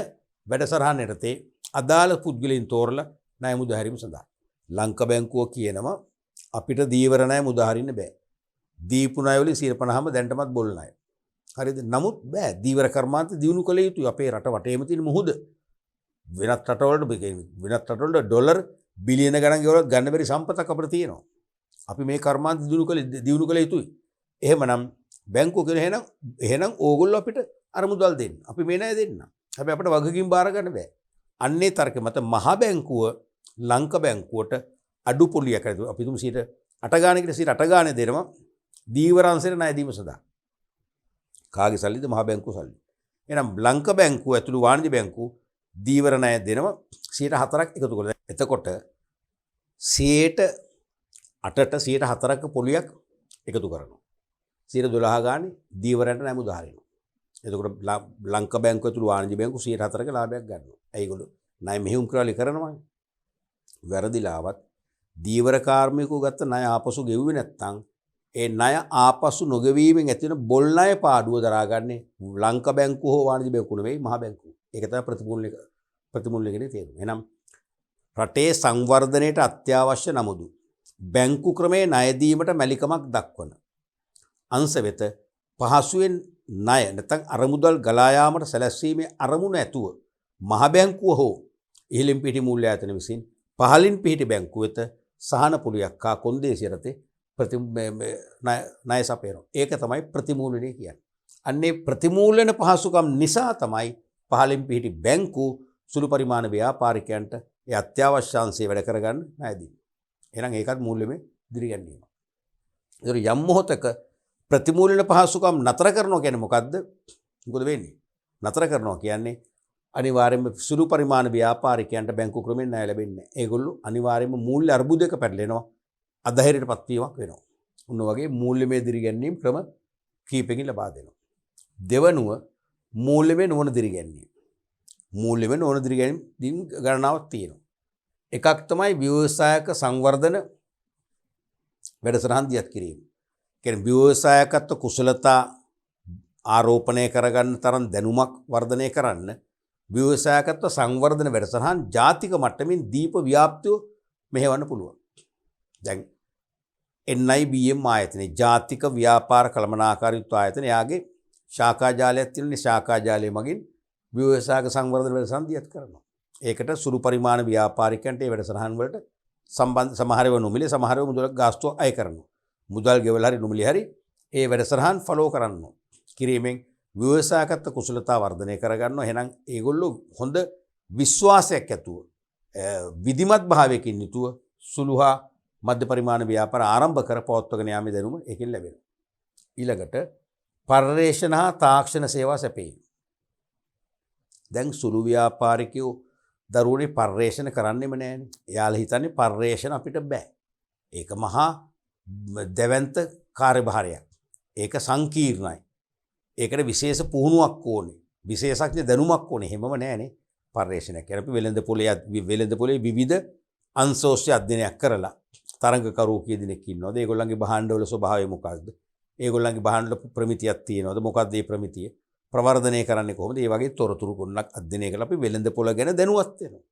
වැඩසටහන යටතේ අදාළ පුද්ගලයන් තෝරලා ණය මුදා හැරීම සඳහා. ලංකා බැංකුව කියනවා අපිට දීවර ණය මුදා හරින්න බෑ. දීපු ණය වලින් 50%ම දැන්ටමත් බොල් ණය. හරිද? නමුත් බෑ. දීවර කර්මාන්ත දිනු කළ යුතුයි. අපේ රට වටේම තියෙන මුහුද. වෙනත් රටවලට ඩොලර් බිලියන ගණන් ගෙවලත් ගන්න බැරි සම්පතක් අපිට තියෙනවා. අපි මේ කර්මාන්ත දිනු කළ යුතුයි. එහෙමනම් බැංකුව කියන එහෙනම් ඕගොල්ලෝ අපිට අර මුදල් දෙන්න. අපි මේ ණය දෙන්න. හැබැයි අපිට වගකීම් බාර ගන්න බෑ. අන්නේ තර්කෙ මත මහ බැංකුව ලංකා බැංකුවට අඩු පොලියක් හදුවා. අපි තුමු 8 ගානකට 8 ගානේ දෙනවා දීවරංශයට ණය දීම සඳහා. කාගේ සල්ලිද? මහ බැංකුව සල්ලි. එහෙනම් ලංකා බැංකුව ඇතුළු වාණිජ බැංකුව දීවර ණය දෙනවා 4ක් එකතු කරලා. එතකොට 8ට 4ක පොලියක් එකතු කරනවා. 12 ගානේ දීවරයන්ට ණය මුදා හරිනවා. එතකොට ලංකා බැංකුව ඇතුළු වාණිජ බැංකුව 4ක ලාභයක් ගන්නවා. ඒගොල්ලෝ ණය මෙහෙයුම් කරලා කරනවා. වැරදිලාවත් දීවර කාර්මිකව ගත්ත ණය ආපසු ගෙවුවේ නැත්නම් ඒ ණය ආපසු නොගෙවීමෙන් ඇති වෙන බොල් ණය පාඩුව දරාගන්නේ ලංකා බැංකුව හෝ වාණිජ බැංකුව නෙවෙයි මහ බැංකුව. ඒක තමයි ප්‍රතිමූල්‍ය කියන්නේ තේරුම. එහෙනම් රටේ සංවර්ධනයට අත්‍යවශ්‍ය නමුදු බැංකු ක්‍රමයේ ණය දීමට මැලිකමක් දක්වන අංශ වෙත පහසුවෙන් ණය නැත්නම් අරමුදල් ගලා යාමට සැලැස්වීමේ අරමුණ ඇතුව මහ බැංකුව හෝ ඉහළින් පිහිටි මූල්‍ය ආයතන විසින් පහළින් පිහිටි බැංකුව වෙත සහන පොලියක් හා කොන්දේසි යටතේ ණය සපයනවා. ඒක තමයි ප්‍රතිමූල්‍යනේ කියන්නේ. අන්නේ ප්‍රතිමූල්‍යන පහසුකම් නිසා තමයි පහළින් පිහිටි බැංකු සුළු පරිමාණ ව්‍යාපාරිකයන්ට ඒ අත්‍යවශ්‍ය අංශය වැඩ කරගන්න ණය දෙන්නේ. එහෙනම් ඒකත් මූල්‍යමය දිරිගැන්වීම. ඒතර යම් මොහොතක ප්‍රතිමූල්‍යන පහසුකම් නතර කරනවා කියන්නේ මොකද්ද? මොකද වෙන්නේ? නතර කරනවා කියන්නේ අනිවාර්යයෙන්ම සුළු පරිමාණ ව්‍යාපාරිකයන්ට බැංකු ක්‍රමෙන් ණය ලැබෙන්නේ නැහැ. ඒගොල්ලෝ අනිවාර්යයෙන්ම මූල්‍ය අර්බුදයක පැටලෙනවා. අධෛර්යයටපත් වීමක් වෙනවා. උන්න වගේ මූල්‍යමය දිරිගැන්වීම් ක්‍රම කීපකින් ලබා දෙනවා. දෙවනුව මූල්‍යමය නොවන දිරිගැන්වීම. මූල්‍යමය නොවන දිරිගැන්වීම් ගණනාවක් තියෙනවා. එකක් තමයි ව්‍යවසායක සංවර්ධන වැඩසටහන් දියත් කිරීම. කියන්නේ ව්‍යවසායකත්ව කුසලතා ආරෝපණය කරගන්න තරම් දැනුමක් වර්ධනය කරන්න ව්‍යවසායකත්ව සංවර්ධන වැඩසටහන් ජාතික මට්ටමින් දීප ව්‍යාප්තිය මෙහෙවන්න පුළුවන්. දැන් NIBM ආයතනයේ ජාතික ව්‍යාපාර කළමනාකාරීත්ව ආයතනය යාගේ ශාඛා ජාලයක් තියෙනනේ ශාඛා ජාලය මගින් ව්‍යවසායක සංවර්ධන වැඩසටහන් දියත් කරනවා. ඒකට සුළු පරිමාණ ව්‍යාපාරිකයන්ට මේ වැඩසටහන් වලට සම්බන්ධ සමහරව නොමිලේ සමහරව මුදල් ගාස්තුව අය කරනවා. මුදල් ගෙවලා හරි නොමිලේ හරි ඒ වැඩසටහන් ෆලෝ කරනවා. කිරීමෙන් ව්‍යවසායකත්ව කුසලතා වර්ධනය කරගන්නවා. එහෙනම් ඒගොල්ලෝ හොඳ විශ්වාසයක් ඇතුව විධිමත් භාවයකින් යුතුව සුළු හා මධ්‍ය පරිමාණ ව්‍යාපාර ආරම්භ කර පවත්වාගෙන යාමේ දැනුම ඒකෙන් ලැබෙනවා. ඊළඟට පර්යේෂණ හා තාක්ෂණ සේවා සැපයීම. දැන් සුළු ව්‍යාපාරිකයෝ දරුවනේ පර්යේෂණ කරන්නෙම නැහැනේ. එයාලා හිතන්නේ පර්යේෂණ අපිට බෑ. ඒක මහා දැවැන්ත කාර්යභාරයක්. ඒක සංකීර්ණයි. ඒකට විශේෂ පුහුණුවක් ඕනේ. විශේෂඥ දැනුමක් ඕනේ. හැමම නැහැනේ පර්යේෂණයක්. කියන්නේ අපි වෙළඳ පොලේ විවිධ අංශෝස්‍ය අධ්‍යයනයක් කරලා තරංගකරුවෝ කී දෙනෙක් ඉන්නවද? ඒගොල්ලන්ගේ භාණ්ඩවල ස්වභාවය මොකක්ද? ඒගොල්ලන්ගේ භාණ්ඩවල ප්‍රමිතියක් තියෙනවද? මොකක්ද මේ ප්‍රමිතිය? ප්‍රවර්ධනය කරන්නේ කොහොමද? මේ වගේ තොරතුරු ගොන්නක් අධ්‍යයනය කරලා අපි වෙළඳ පොළ ගැන දැනුවත් වෙනවා.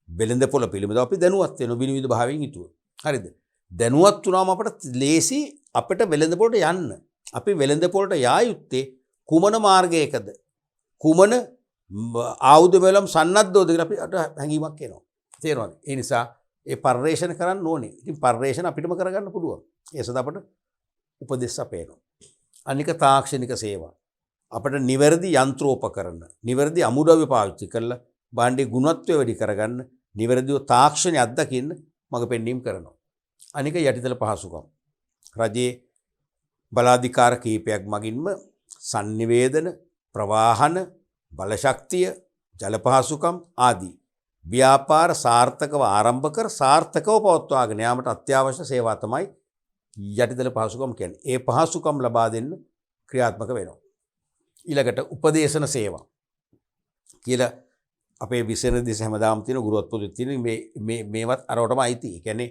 වෙළඳ පොළ පිළිබඳව අපි දැනුවත් වෙනවා විවිධ භාවයෙන් යුතුව. හරිද? දැනුවත් වුණාම අපට ලේසි අපිට වෙළඳ පොළට යන්න. අපි වෙළඳ පොළට යා යුත්තේ කුමන මාර්ගයකද? කුමන ආයුධ වලම් සන්නද්ධෝද කියලා අපිට හැඟීමක් එනවා. තේරෙනවද? ඒ නිසා ඒ පර්යේෂණ කරන්න ඕනේ. ඉතින් පර්යේෂණ අපිටම කරගන්න පුළුවන්. ඒ සඳහා අපට උපදෙස් අපේනවා. අනික තාක්ෂණික සේවා. අපිට නිවැරදි යන්ත්‍රෝපකරණ, නිවැරදි අමුද්‍රව්‍ය පාවිච්චි කරලා භාණ්ඩයේ ගුණත්වය වැඩි කරගන්න, නිවැරදිව තාක්ෂණය අත්දකින්න මඟ පෙන්වීම කරනවා. අනික යටිතල පහසුකම්. රජයේ බලාධිකාර කීපයක් මගින්ම sannivedana, ප්‍රවාහන, බලශක්තිය, ජල පහසුකම් ආදී ව්‍යාපාර සාර්ථකව ආරම්භ කර සාර්ථකව පවත්වාගෙන යාමට අත්‍යවශ්‍ය සේවා තමයි යටිතල පහසුකම් කියන්නේ. ඒ පහසුකම් ලබා දෙන්න ක්‍රියාත්මක වෙනවා. ඊළඟට උපදේශන සේවා කියලා අපේ විසන දෙස හැමදාම තියෙන ගුරුවත් පොතේ තියෙන මේවත් අරවටම අයිති. ඒ කියන්නේ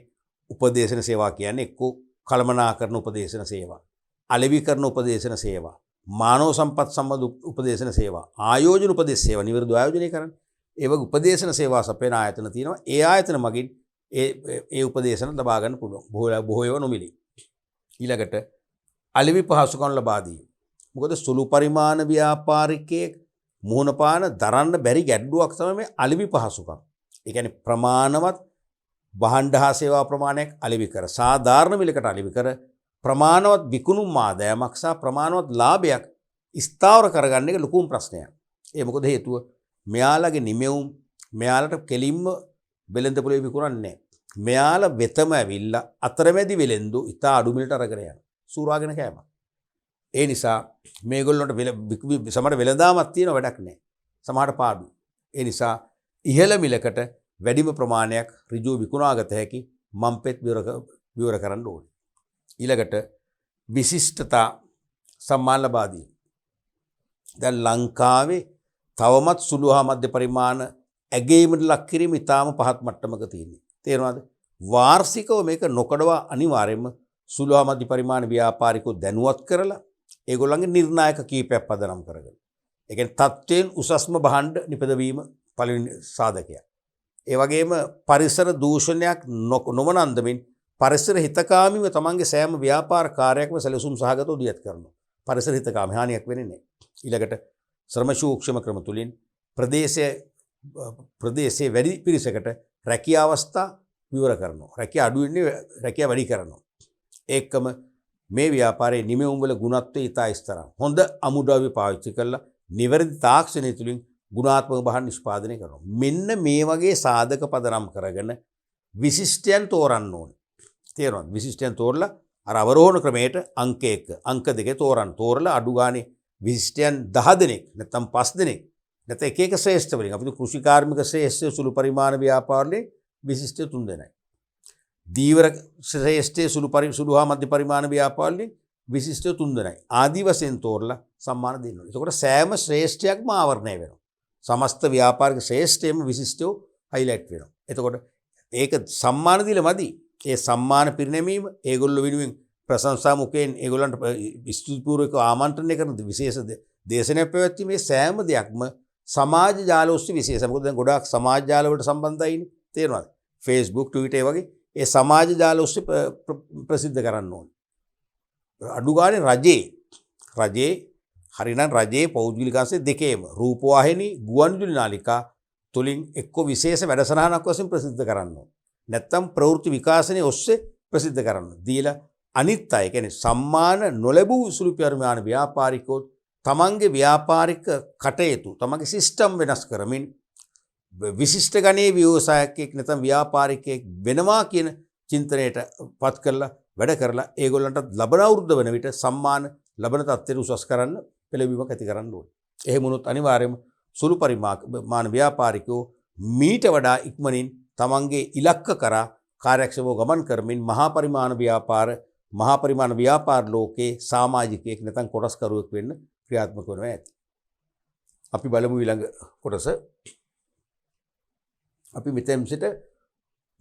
උපදේශන සේවා කියන්නේ එක්ක කළමනාකරන උපදේශන සේවා, අලෙවි කරන උපදේශන සේවා, මානව සම්පත් සම්බන්ධ උපදේශන සේවා, ආයෝජන උපදේශ සේවා නිවැරදිව ආයෝජනය කරන්නේ. ඒ වගේ උපදේශන සේවා සපයන ආයතන තියෙනවා. ඒ ආයතන මගින් ඒ උපදේශන ලබා ගන්න පුළුවන්. බොහෝ ඒවා නොමිලේ. ඊළඟට අලෙවි පහසුකම් ලබා දීම. මොකද සුළු පරිමාණ ව්‍යාපාරිකයෙක් මුහුණ පාන දරන්න බැරි ගැටලුවක් තමයි මේ අලෙවි පහසුකම්. ඒ කියන්නේ ප්‍රමාණවත් භාණ්ඩ හා සේවා ප්‍රමාණයක් අලෙවි කර, සාධාරණ මිලකට අලෙවි කර, ප්‍රමාණවත් විකුණුම් ආදායමක් සහ ප්‍රමාණවත් ලාභයක් ස්ථාවර කරගන්න එක ලොකුම ප්‍රශ්නයක්. ඒ මොකද හේතුව මෙයාලගේ නිමෙවුම් මෙයාලට කෙලින්ම වෙළඳ පොලේ විකුණන්නේ නැහැ. මෙයාලා වෙතම ඇවිල්ලා අතරමැදි වෙළෙන්දු ඉතා අඩු මිලට අරගෙන යනවා. සූරාගෙන කෑමක්. ඒ නිසා මේගොල්ලන්ට සමහර වෙළඳාමක් තියෙන වැඩක් නැහැ. සමහරට පාඩු. ඒ නිසා ඉහළ මිලකට වැඩිම ප්‍රමාණයක් ඍජුව විකුණාගත හැකි මම්පෙත් විවර කරන්න ඕනේ. ඊළඟට විශිෂ්ටතා සම්මාන ලබා දීම. දැන් ලංකාවේ තවමත් සුළු හා මධ්‍ය පරිමාණ ඇගීමට ලක් කිරීම ඉතාම පහත් මට්ටමක තියෙනවා. තේරෙනවද? වාර්ෂිකව මේක නොකඩවා අනිවාර්යයෙන්ම සුළු හා මධ්‍ය පරිමාණ ව්‍යාපාරිකෝ දැනුවත් කරලා ඒගොල්ලන්ගේ නිර්ණායක කීපයක් පදනම් කරගෙන. ඒ කියන්නේ තත්ත්වයෙන් උසස්ම භාණ්ඩ නිපදවීම පළවෙනි සාධකයක්. ඒ වගේම පරිසර දූෂණයක් නොවන අන්දමින් පරිසර හිතකාමීව තමන්ගේ සෑම ව්‍යාපාර කාර්යයක්ම සැලසුම් සහගතව දියත් කරනවා. පරිසර හිතකාමී හානියක් වෙන්නේ නැහැ. ඊළඟට ශ්‍රම සූක්ෂම ක්‍රම තුලින් ප්‍රදේශයේ වැඩි පිරිසකට රැකියා අවස්ථා විවර කරනවා. රැකියා අඩු වෙන්නේ රැකියා වැඩි කරනවා. ඒකම මේ ව්‍යාපාරයේ නිමෙවුම් වල ගුණත්වය ඉතා ස්තරම්. හොඳ අමුද්‍රව්‍ය පාවිච්චි කරලා නිවැරදි තාක්ෂණය තුලින් ගුණාත්මක භාණ්ඩ නිෂ්පාදනය කරනවා. මෙන්න මේ වගේ සාධක පදනම් කරගෙන විශිෂ්ටයන් තෝරන්න ඕනේ. තේරෙනවද? විශිෂ්ටයන් තෝරලා අර අවරෝහණ ක්‍රමයට අංක 1 අංක 2 තෝරලා අඩු ගානේ විශිෂ්ටයන් 10 දෙනෙක් නැත්නම් 5 දෙනෙක් නැත්නම් එක එක ශ්‍රේෂ්ඨ වලින් අපි කෘෂි කාර්මික ශ්‍රේෂ්ඨ සුළු පරිමාණ ව්‍යාපාරලේ විශිෂ්ට 3 දෙනයි. දීවර ශ්‍රේෂ්ඨයේ සුළු හා මධ්‍ය පරිමාණ ව්‍යාපාරවලින් විශිෂ්ටය 3 දෙනයි. ආදි වශයෙන් තෝරලා සම්මාන දෙන්න ඕනේ. එතකොට සෑම ශ්‍රේෂ්ඨයක්ම ආවරණය වෙනවා. සමස්ත ව්‍යාපාරික ශ්‍රේෂ්ඨයේම විශිෂ්ටව හයිලයිට් වෙනවා. එතකොට ඒක සම්මාන දීලා මදි. ඒ සම්මාන පිරිනැමීම ඒගොල්ලෝ වෙනුවෙන් ප්‍රශංසා මුඛයෙන් ඒගොල්ලන්ට ස්තුතිපූර්වක ආමන්ත්‍රණය කරන විශේෂ දේශනයක් පැවැත්වීමේ සෑම දෙයක්ම සමාජ ජාල ඔස්සේ විශේෂයි. මොකද දැන් ගොඩාක් සමාජ ජාල වලට සම්බන්ධයිනේ. තේරෙනවද? Facebook, Twitter වගේ ඒ සමාජ ජාල ඔස්සේ ප්‍රසිද්ධ කරන්න ඕනේ. අඩු ගානේ රජේ හරිනම් රජයේ පෞද්ගලික අංශ දෙකේම රූපවාහිනී ගුවන්විදුලි නාලිකා තුලින් එක්ක විශේෂ වැඩසටහනක් වශයෙන් ප්‍රසිද්ධ කරන්න ඕනේ. නැත්තම් ප්‍රවෘත්ති විකාශනයේ ඔස්සේ ප්‍රසිද්ධ කරන්න. දීලා අනිත් අය කියන්නේ සම්මාන නොලැබූ සුළු පරිමාණ ව්‍යාපාරිකෝ තමන්ගේ ව්‍යාපාරික කටයුතු තමන්ගේ සිස්ටම් වෙනස් කරමින් විශිෂ්ට ගණයේ ව්‍යවසායකයෙක් නැත්නම් ව්‍යාපාරිකයෙක් වෙනවා කියන චින්තනයට පත් කරලා වැඩ කරලා ඒගොල්ලන්ට ලබන අවුරුද්ද වෙන විට සම්මාන ලබන තත්ත්වයට උසස් කරන්න පෙළඹීමක් ඇති කරන්න ඕනේ. එහෙම වුණොත් අනිවාර්යයෙන්ම සුළු පරිමාණ ව්‍යාපාරිකයෝ මීට වඩා ඉක්මනින් තමන්ගේ ඉලක්ක කරා කාර්යක්ෂමව ගමන් කරමින් මහා පරිමාණ ව්‍යාපාර ලෝකේ සමාජිකයෙක් නැත්නම් කොටස්කරුවෙක් වෙන්න ක්‍රියාත්මක වෙනවා ඇති. අපි බලමු ඊළඟ කොටස. අපි මෙතෙන් සිට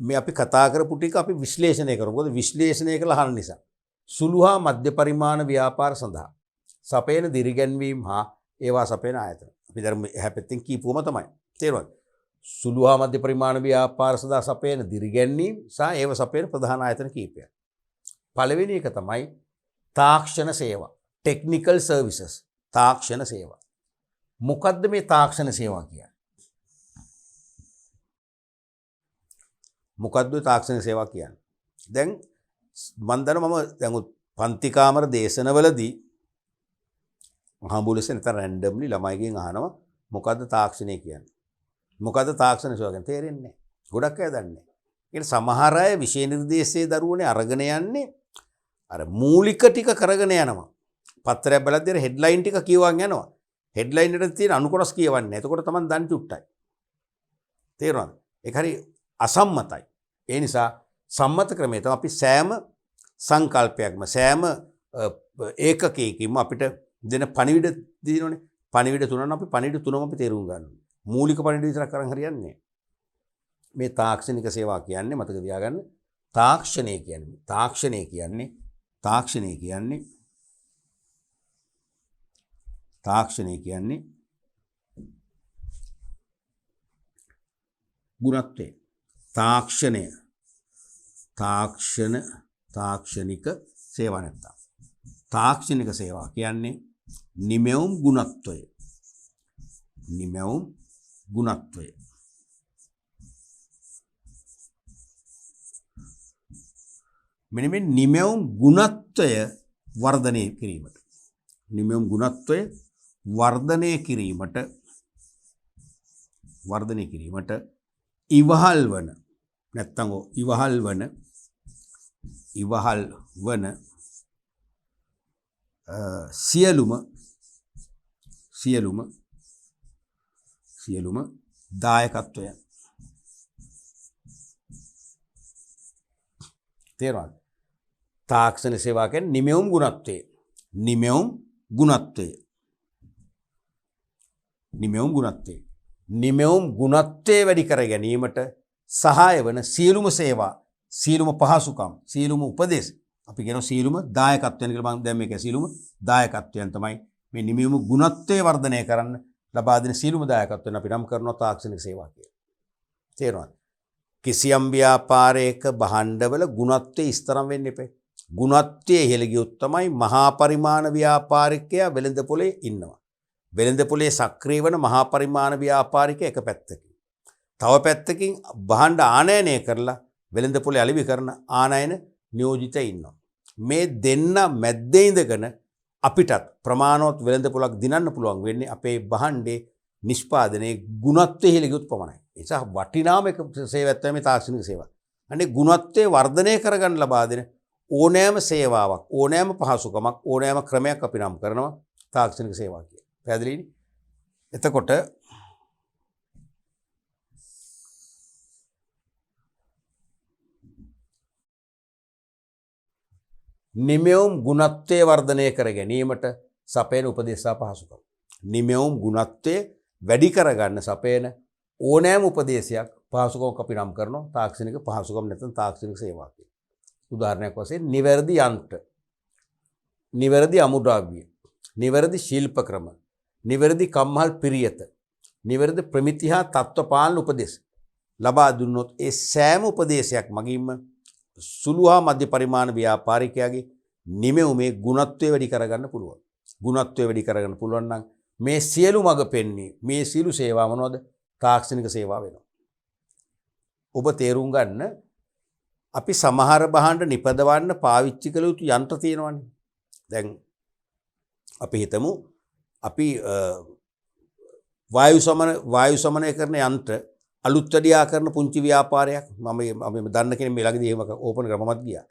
මේ අපි කතා කරපු ටික අපි විශ්ලේෂණය කරමු. මොකද විශ්ලේෂණය කළා අහන නිසා. සුළු හා මධ්‍ය පරිමාණ ව්‍යාපාර සඳහා සපයන දිරිගැන්වීම් හා ඒවා සපයන ආයතන. අපි දැන් එහා පැත්තෙන් කියපුවම තමයි. තේරුණාද? සුළු හා මධ්‍ය පරිමාණ ව්‍යාපාර සඳහා සපයන දිරිගැන්වීම් සහ ඒව සපයන ප්‍රධාන ආයතන කීපයක්. පළවෙනි එක තමයි තාක්ෂණ සේවා. Technical services. තාක්ෂණ සේවා. මොකද්ද මේ තාක්ෂණ සේවා කියන්නේ? මොකද්ද තාක්ෂණ සේවා කියන්නේ? දැන් මම දන්නවා මම දැන් පන්ති කාමර දේශනවලදී හම්බුලෙස නැත්නම් රැන්ඩම්ලි ළමයිගෙන් අහනවා මොකද්ද තාක්ෂණය කියන්නේ? මොකද්ද තාක්ෂණ සේවා කියන්නේ? තේරෙන්නේ නැහැ. ගොඩක් අය දන්නේ නැහැ. ඒ සමහර අය විෂය නිර්දේශයේ දරුවනේ අරගෙන යන්නේ අර මූලික ටික කරගෙන යනවා. පත්‍රයක් බලද්දී හෙඩ්ලයින් ටික කියවන් යනවා. හෙඩ්ලයින් එකට තියෙන අනුකොරස් කියවන්නේ. එතකොට තමයි දන් චුට්ටයි. තේරුණාද? ඒක හරි අසම්මතයි. ඒ නිසා සම්මත ක්‍රමය තමයි අපි සෑම සංකල්පයක්ම සෑම ඒකකයකින්ම අපිට දෙන පණිවිඩ දිනවනේ. පණිවිඩ තුනක් අපි පණිවිඩ තුනම අපි තේරුම් ගන්න ඕනේ. මූලික පණිවිඩ විතරක් කරන් හරියන්නේ නැහැ. මේ තාක්ෂණික සේවා කියන්නේ මතක තියාගන්න. තාක්ෂණය කියන්නේ ගුණත්වය. තාක්ෂණික සේවා නැත්නම් තාක්ෂණික සේවා කියන්නේ නිමෙවුම් ගුණත්වය. මෙන්න මේ නිමෙවුම් ගුණත්වය වර්ධනය කිරීමට ඉවහල් වන සියලුම දායකත්වයන්. තේරුණාද? තාක්ෂණ සේවා කියන්නේ නිමෙවුම් ගුණත්වය වැඩි කර ගැනීමට සහාය වන සියලුම සේවා, සියලුම පහසුකම්, සියලුම උපදෙස් අපි කියනවා සියලුම දායකත්වයන් කියලා. මම දැන් මේක සියලුම දායකත්වයන් තමයි මේ නිමෙවුම් ගුණත්වය වර්ධනය කරන්න ලබා දෙන සියලුම දායකත්වයන් අපි නම් කරනවා තාක්ෂණික සේවා කියලා. තේරුණාද? කිසියම් ව්‍යාපාරයක භාණ්ඩවල ගුණත්වයේ ස්තරම් වෙන්න එපා. ගුණත්වයේ ඉහළ ගියොත් තමයි මහා පරිමාණ ව්‍යාපාරිකයා වෙළඳ පොලේ ඉන්නවා. වෙළඳ පොලේ සක්‍රිය වන මහා පරිමාණ ව්‍යාපාරිකයා එක පැත්තකින්. තව පැත්තකින් භාණ්ඩ ආනයනය කරලා වෙළඳ පොලේ අලෙවි කරන ආනයන නියෝජිතය ඉන්නවා. මේ දෙන්න මැද්දේ ඉඳගෙන අපිටත් ප්‍රමාණවත් වෙළඳ පොලක් දිනන්න පුළුවන් වෙන්නේ අපේ භාණ්ඩේ නිෂ්පාදනයේ ගුණත්වයේ ඉහළ ගියොත් පමණයි. ඒ නිසා වටිනාම එක සේවයක් තමයි මේ තාක්ෂණික සේවා. අනේ ගුණත්වයේ වර්ධනය කරගන්න ලබා දෙන ඕනෑම සේවාවක්, ඕනෑම පහසුකමක්, ඕනෑම ක්‍රමයක් අපි නම් කරනවා තාක්ෂණික සේවා කියලා. පැහැදිලිනේ? එතකොට නිමෙවුම් ගුණත්වය වර්ධනය කර ගැනීමට සපයන උපදෙස් සහ පහසුකම්. නිමෙවුම් ගුණත්වය වැඩි කරගන්න සපයන ඕනෑම උපදේශයක් පහසුකමක් අපි නම් කරනවා තාක්ෂණික පහසුකම් නැත්නම් තාක්ෂණික සේවාවක්. උදාහරණයක් වශයෙන් නිවැරදි යන්ත්‍ර, නිවැරදි අමුද්‍රව්‍ය, නිවැරදි ශිල්ප ක්‍රම, නිවැරදි කම්හල් පිරියත, නිවැරදි ප්‍රමිති හා තත්ත්ව පාලන උපදෙස් ලබා දුන්නොත් ඒ සෑම උපදේශයක් මගින්ම සුළු හා මධ්‍ය පරිමාණ ව්‍යාපාරිකයාගේ නිමෙවුමේ ගුණත්වය වැඩි කරගන්න පුළුවන්. ගුණත්වය වැඩි කරගන්න පුළුවන් නම් මේ සියලු මඟ පෙන්වී මේ සියලු සේවා මොනවද? තාක්ෂණික සේවා වෙනවා. ඔබ තේරුම් ගන්න අපි සමහර භාණ්ඩ නිපදවන්න පාවිච්චි කළ යුතු යන්ත්‍ර තියෙනවානේ. දැන් අපි හිතමු අපි වායු සමනය කරන යන්ත්‍ර අලුත් වැඩියා කරන පුංචි ව්‍යාපාරයක් මම දන්න කෙනෙක් මේ ළඟදී එහෙම ඕපන් කරමමත් ගියා.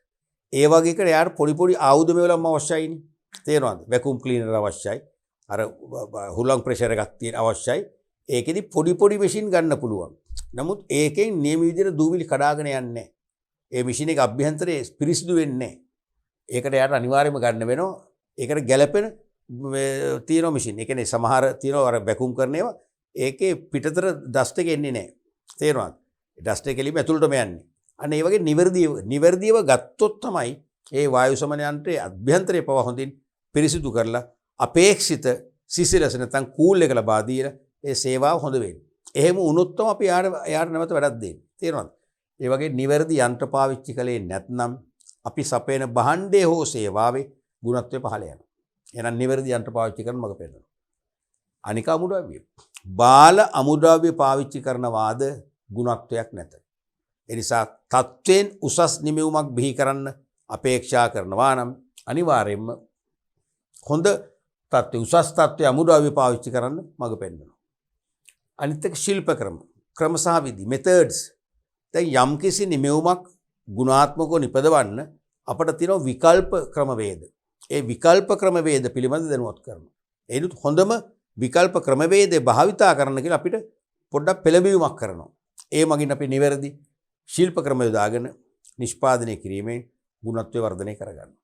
ඒ වගේ එකට යාට පොඩි ආයුධ මේවලම අවශ්‍යයිනේ. තේරෙනවද? වැකුම් ක්ලීනර් අවශ්‍යයි. අර හුලං ප්‍රෙෂර් එකක් තියෙන අවශ්‍යයි. ඒකෙදි පොඩි මැෂින් ගන්න පුළුවන්. නමුත් ඒකෙන් නියම විදිහට දූවිලි කඩාගෙන යන්නේ නැහැ. ඒ මැෂින් එක අභ්‍යන්තරයේ පිරිසිදු වෙන්නේ නැහැ. ඒකට යාට අනිවාර්යයෙන්ම ගන්න වෙනවා. ඒකට ගැළපෙන තියෙන මැෂින්. ඒ කියන්නේ සමහර තියෙනවා අර වැකුම් කරන ඒවා ඒකේ පිටතට ඩස්ට් එක එන්නේ නැහැ. තේරෙනවද? ඩස්ට් එක එළියම ඇතුළටම යන්නේ. අන්න ඒ වගේ නිවැරදිව ගත්තොත් තමයි ඒ වායු සමන යන්ත්‍රයේ අභ්‍යන්තරයේ පව හොඳින් පිරිසිදු කරලා අපේක්ෂිත සිසිලස නැත්නම් කූල් එක ලබා දීලා ඒ සේවාව හොඳ වෙන්නේ. එහෙම වුණොත් තමයි අපි යාට නැවත වැඩක් දෙන්නේ. තේරෙනවද? ඒ වගේ නිවැරදි යන්ත්‍ර පාවිච්චි කළේ නැත්නම් අපි සපයන භාණ්ඩයේ හෝ සේවාවේ ගුණත්වය පහළ යනවා. එහෙනම් නිවැරදි යන්ත්‍ර පාවිච්චි කරන මඟ පෙන්නනවා. අනික අමුද්‍රව්‍ය. බාල අමුද්‍රව්‍ය පාවිච්චි කරන වාද ගුණත්වයක් නැත. ඒ නිසා තත්ත්වයෙන් උසස් නිමෙවුමක් බිහි කරන්න අපේක්ෂා කරනවා නම් අනිවාර්යයෙන්ම හොඳ තත්ත්වය උසස් තත්ත්වයේ අමුද්‍රව්‍ය පාවිච්චි කරන්න මඟ පෙන්නනවා. අනිත් එක ශිල්ප ක්‍රම සහ විදි මෙතඩ්ස්. දැන් යම්කිසි නිමෙවුමක් ගුණාත්මකව නිපදවන්න අපිට තියෙන විකල්ප ක්‍රමවේද. ඒ විකල්ප ක්‍රමවේද පිළිබඳ දැනුවත් කරනවා. ඒනුත් හොඳම විකල්ප ක්‍රමවේදේ භාවිතා කරන්න කියලා අපිට පොඩ්ඩක් පෙළඹවීමක් කරනවා. ඒ මගින් අපි නිවැරදි ශිල්ප ක්‍රම යොදාගෙන නිෂ්පාදනය කිරීමෙන් ගුණත්වය වර්ධනය කරගන්නවා.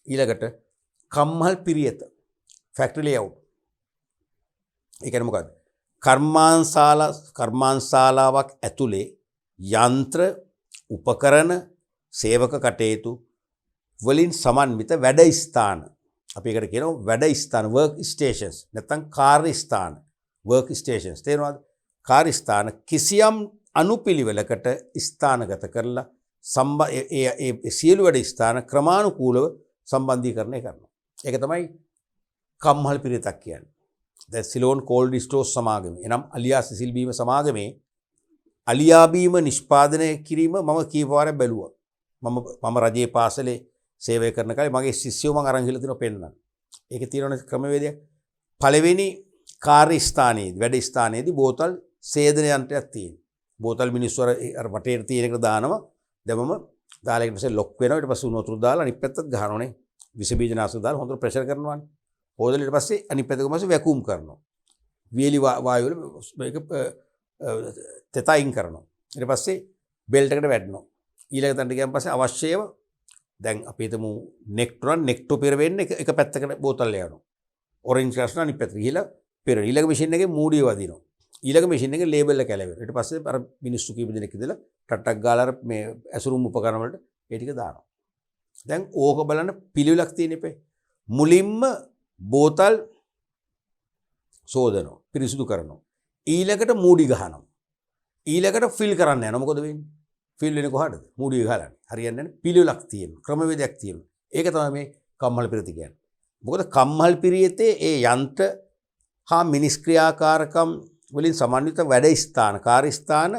ඊළඟට කම්හල් පිරියත ෆැක්ටරි ලේඅවුට්. ඒ කියන්නේ මොකද්ද? කර්මාන්තශාලාවක් ඇතුලේ යන්ත්‍ර උපකරණ සේවක කටයුතු වලින් සමන්විත වැඩ ස්ථාන. අපි ඒකට කියනවා වැඩ ස්ථාන work stations නැත්නම් කාර්ය ස්ථාන work stations. තේරෙනවද? කාර්ය ස්ථාන කිසියම් අනුපිළිවෙලකට ස්ථානගත කරලා ඒ සියලු වැඩ ස්ථාන ක්‍රමානුකූලව සම්බන්ධීකරණය කරනවා. ඒක තමයි කම්හල් පිරිතක් කියන්නේ. දැන් සිලෝන් කෝල්ඩ් ස්ටෝර්ස් සමාගමේ එනම් අලියා සිසිල් බීම සමාගමේ අලියා බීම නිෂ්පාදනය කිරීම මම කීපවරක් බැලුවා. මම රජයේ පාසලේ සේවය කරන කාලේ මගේ ශිෂ්‍යයෝ මම අරන් ගිහලා තියෙනවා පෙන්නන්න. ඒකේ තියෙන ක්‍රමවේදයක්. පළවෙනි කාර්ය ස්ථානයේදී වැඩ ස්ථානයේදී බෝතල් සේදන යන්ත්‍රයක් තියෙනවා. බෝතල් මිනිස්සු අර වටේට තියෙන එකට දානවා. දැම්මම දාලා ඊට පස්සේ ලොක් වෙනවා. ඊට පස්සේ උණු වතුර දාලා අනිත් පැත්තට ගහනවානේ. විස බීජනාශක දාලා හොඳට ප්‍රෙෂර් කරනවානේ. හොදලා ඊට පස්සේ අනිත් පැත්තට ගමස වැකුම් කරනවා. වියලි වායු වල මේක තෙතයින් කරනවා. ඊට පස්සේ බෙල්ට් එකට වැටෙනවා. ඊළඟ තැනට ගියන් පස්සේ අවශ්‍යව දැන් අපි හිතමු නෙක්ටෝ පෙර වෙන්නේ එක පැත්තකට බෝතල් යනවා. ඔරෙන්ජ් රස්න අනිත් පැත්තට ගිහලා පෙර ඊළඟ මැෂින් එකේ මූඩිය වදිනවා. ඊළඟ මැෂින් එකේ ලේබල් එක ඇලවෙනවා. ඊට පස්සේ අර මිනිස්සු කීප දෙනෙක් ඉඳලා ටට්ටක් ගාලා අර මේ ඇසුරුම් උපකරණ වලට ඒ ටික දානවා. දැන් ඕක බලන්න පිළිවෙලක් තියෙන ඉපේ. මුලින්ම බෝතල් සෝදනවා, පිරිසිදු කරනවා. ඊළඟට මූඩි ගහනවා. ඊළඟට ෆිල් කරන්න යනවා. මොකද වෙන්නේ? ෆිල් වෙන්නේ කොහටද? මූඩිය ගහලානේ. හරියන්නේ නැහැ. පිළිවෙලක් තියෙනවා. ක්‍රමවේදයක් තියෙනවා. ඒක තමයි මේ කම්හල් පිරිත කියන්නේ. මොකද කම්හල් පිරියතේ ඒ යන්ත්‍ර හා මිනිස් ක්‍රියාකාරකම් වලින් සමන්විත වැඩ ස්ථාන, කාර්ය ස්ථාන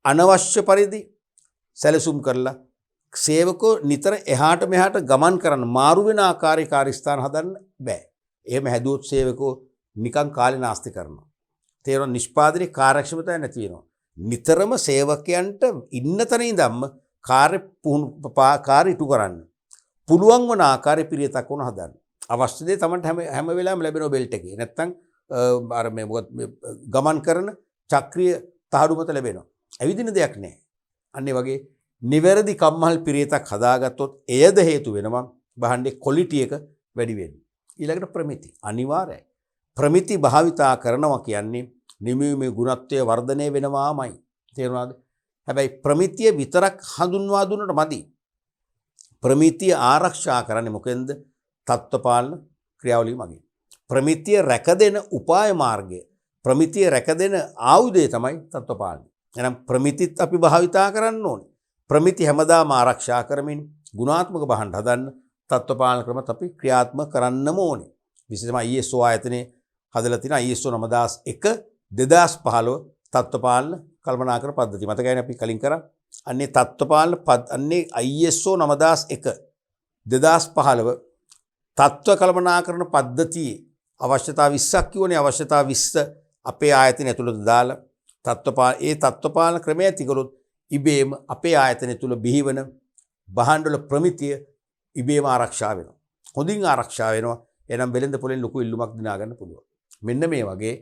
අනවශ්‍ය පරිදි සැලසුම් කරලා සේවකෝ නිතර එහාට මෙහාට ගමන් කරන්න මාරු වෙන ආකාරයේ කාර්ය ස්ථාන හදන්න බෑ. එහෙම හැදුවොත් සේවකෝ නිකන් කාලේ නාස්ති කරනවා. තේරෙන නිෂ්පාදනයේ කාර්යක්ෂමතාවය නැති වෙනවා. නිතරම සේවකයන්ට ඉන්න තැන ඉඳන්ම කාර්ය ඉටු කරන්න පුළුවන් වන ආකාරයේ පිරියතක් වුණ හදන්න. අවශ්‍ය දේ තමයි හැම වෙලාවෙම ලැබෙන බෙල්ට් එකේ. නැත්තම් අර මේ මොකද ගමන් කරන චක්‍රීය තහඩු මත ලැබෙනවා. ඇවිදින දෙයක් නැහැ. අන්න ඒ වගේ නිවැරදි කම්මල් පිරියතක් හදාගත්තොත් එයද හේතු වෙනවා භාණ්ඩේ ක්වොලිටි එක වැඩි වෙන්නේ. ඊළඟට ප්‍රමිති අනිවාර්යයි. ප්‍රමිති භාවිතා කරනවා කියන්නේ නිමීමේ ගුණත්වය වර්ධනය වෙනවාමයි. තේරුණාද? හැබැයි ප්‍රමිතිය විතරක් හඳුන්වා දුන්නට මදි. ප්‍රමිතිය ආරක්ෂා කරන්නේ මොකෙන්ද? තත්ත්වපාලන ක්‍රියාවලිය මගින්. ප්‍රමිතිය රැකදෙන උපාය මාර්ගය, ප්‍රමිතිය රැකදෙන ආයුධය තමයි තත්ත්වපාලනය. එහෙනම් ප්‍රමිතිත් අපි භාවිතා කරන්න ඕනේ. ප්‍රමිති හැමදාම ආරක්ෂා කරමින් ගුණාත්මක භාණ්ඩ හදන්න තත්ත්වපාලන ක්‍රමත් අපි ක්‍රියාත්මක කරන්නම ඕනේ. විශේෂයෙන්ම ISO ආයතනයේ හදලා තියෙන ISO 9001 2015 තත්ත්වපාලන කළමනාකරණ පද්ධතිය. මතකයිනේ අපි කලින් කරා. අන්නේ තත්ත්වපාලන අන්නේ ISO 9001 2015 තත්ත්ව කළමනාකරණ පද්ධතියේ අවශ්‍යතා 20ක් කියවනේ. අවශ්‍යතා 20 අපේ ආයතනය ඇතුළත දාලා ඒ තත්ත්වපාලන ක්‍රමය ඇතිකළොත් ඉබේම අපේ ආයතනය තුළ බිහිවන භාණ්ඩවල ප්‍රමිතිය ඉබේම ආරක්ෂා වෙනවා. හොඳින් ආරක්ෂා වෙනවා. එනම් වෙළඳ පොලෙන් ලොකු ඉල්ලුමක් දිනා ගන්න පුළුවන්. මෙන්න මේ වගේ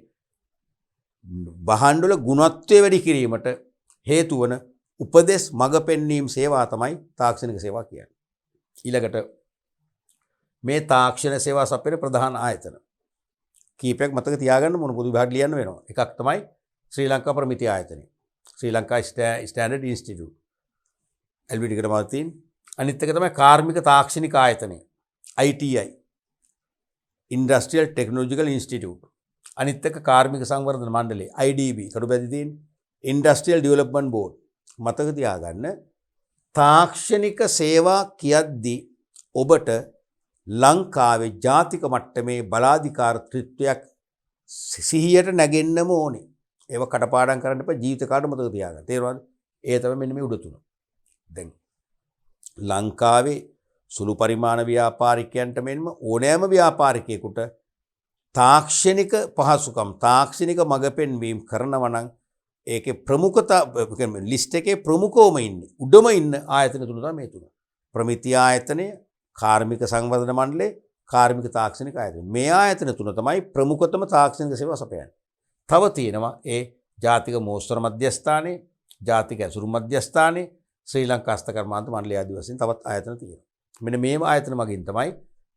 භාණ්ඩවල ගුණත්වය වැඩි කිරීමට හේතු වන උපදෙස් මඟ පෙන්වීම සේවා තමයි තාක්ෂණික සේවා කියන්නේ. ඊළඟට මේ තාක්ෂණ සේවා සපයන ප්‍රධාන ආයතන කීපයක් මතක තියාගන්න මොන පොදු විභාග ලියන්න වෙනවා. එකක් තමයි ශ්‍රී ලංකා ප්‍රමිති ආයතනය. ශ්‍රී ලංකා ස්ටෑන්ඩඩ් ඉන්ස්ටිටියුට් LBT එකට මාතින්. අනිත් එක තමයි කාර්මික තාක්ෂණික ආයතනය ITI ඉන්ඩස්ට්‍රියල් ටෙක්නොලොජිකල් ඉන්ස්ටිටියුට්. අනිත් එක කාර්මික සංවර්ධන මණ්ඩලය IDB කඩුබැදි තියෙන ඉන්ඩස්ට්‍රියල් ඩෙවලොප්මන්ට් බෝඩ්. මතක තියාගන්න තාක්ෂණික සේවා කියද්දී ඔබට ලංකාවේ ජාතික මට්ටමේ බලාධිකාරීත්වයක් සිහියට නැගෙන්නම ඕනේ. ඒව කටපාඩම් කරන්න එපා. ජීවිත කාලෙ මතක තියාගන්න. තේරුණාද? ඒ තමයි මෙන්න මේ උඩ තුන. දැන් ලංකාවේ සුළු පරිමාණ ව්‍යාපාරිකයන්ට මෙන්ම ඕනෑම ව්‍යාපාරිකයෙකුට තාක්ෂණික පහසුකම් තාක්ෂණික මඟ පෙන්වීම කරනවා නම් ඒකේ ප්‍රමුඛතා ලිස්ට් එකේ ප්‍රමුඛවම ඉන්නේ උඩම ඉන්න ආයතන තුන තමයි මේ තුන. ප්‍රමිති ආයතනය, කාර්මික සංවර්ධන මණ්ඩලය, කාර්මික තාක්ෂණික ආයතනය. මේ ආයතන තුන තමයි ප්‍රමුඛතම තාක්ෂණික සේවා සපයන්නේ. තව තියෙනවා ඒ ජාතික මෝස්තර මධ්‍යස්ථානය, ජාතික ඇසුරු මධ්‍යස්ථානය, ශ්‍රී ලංකා හස්තකර්මාන්ත මණ්ඩලය ආදී වශයෙන් තවත් ආයතන තියෙනවා. මෙන්න මේව ආයතන මගින් තමයි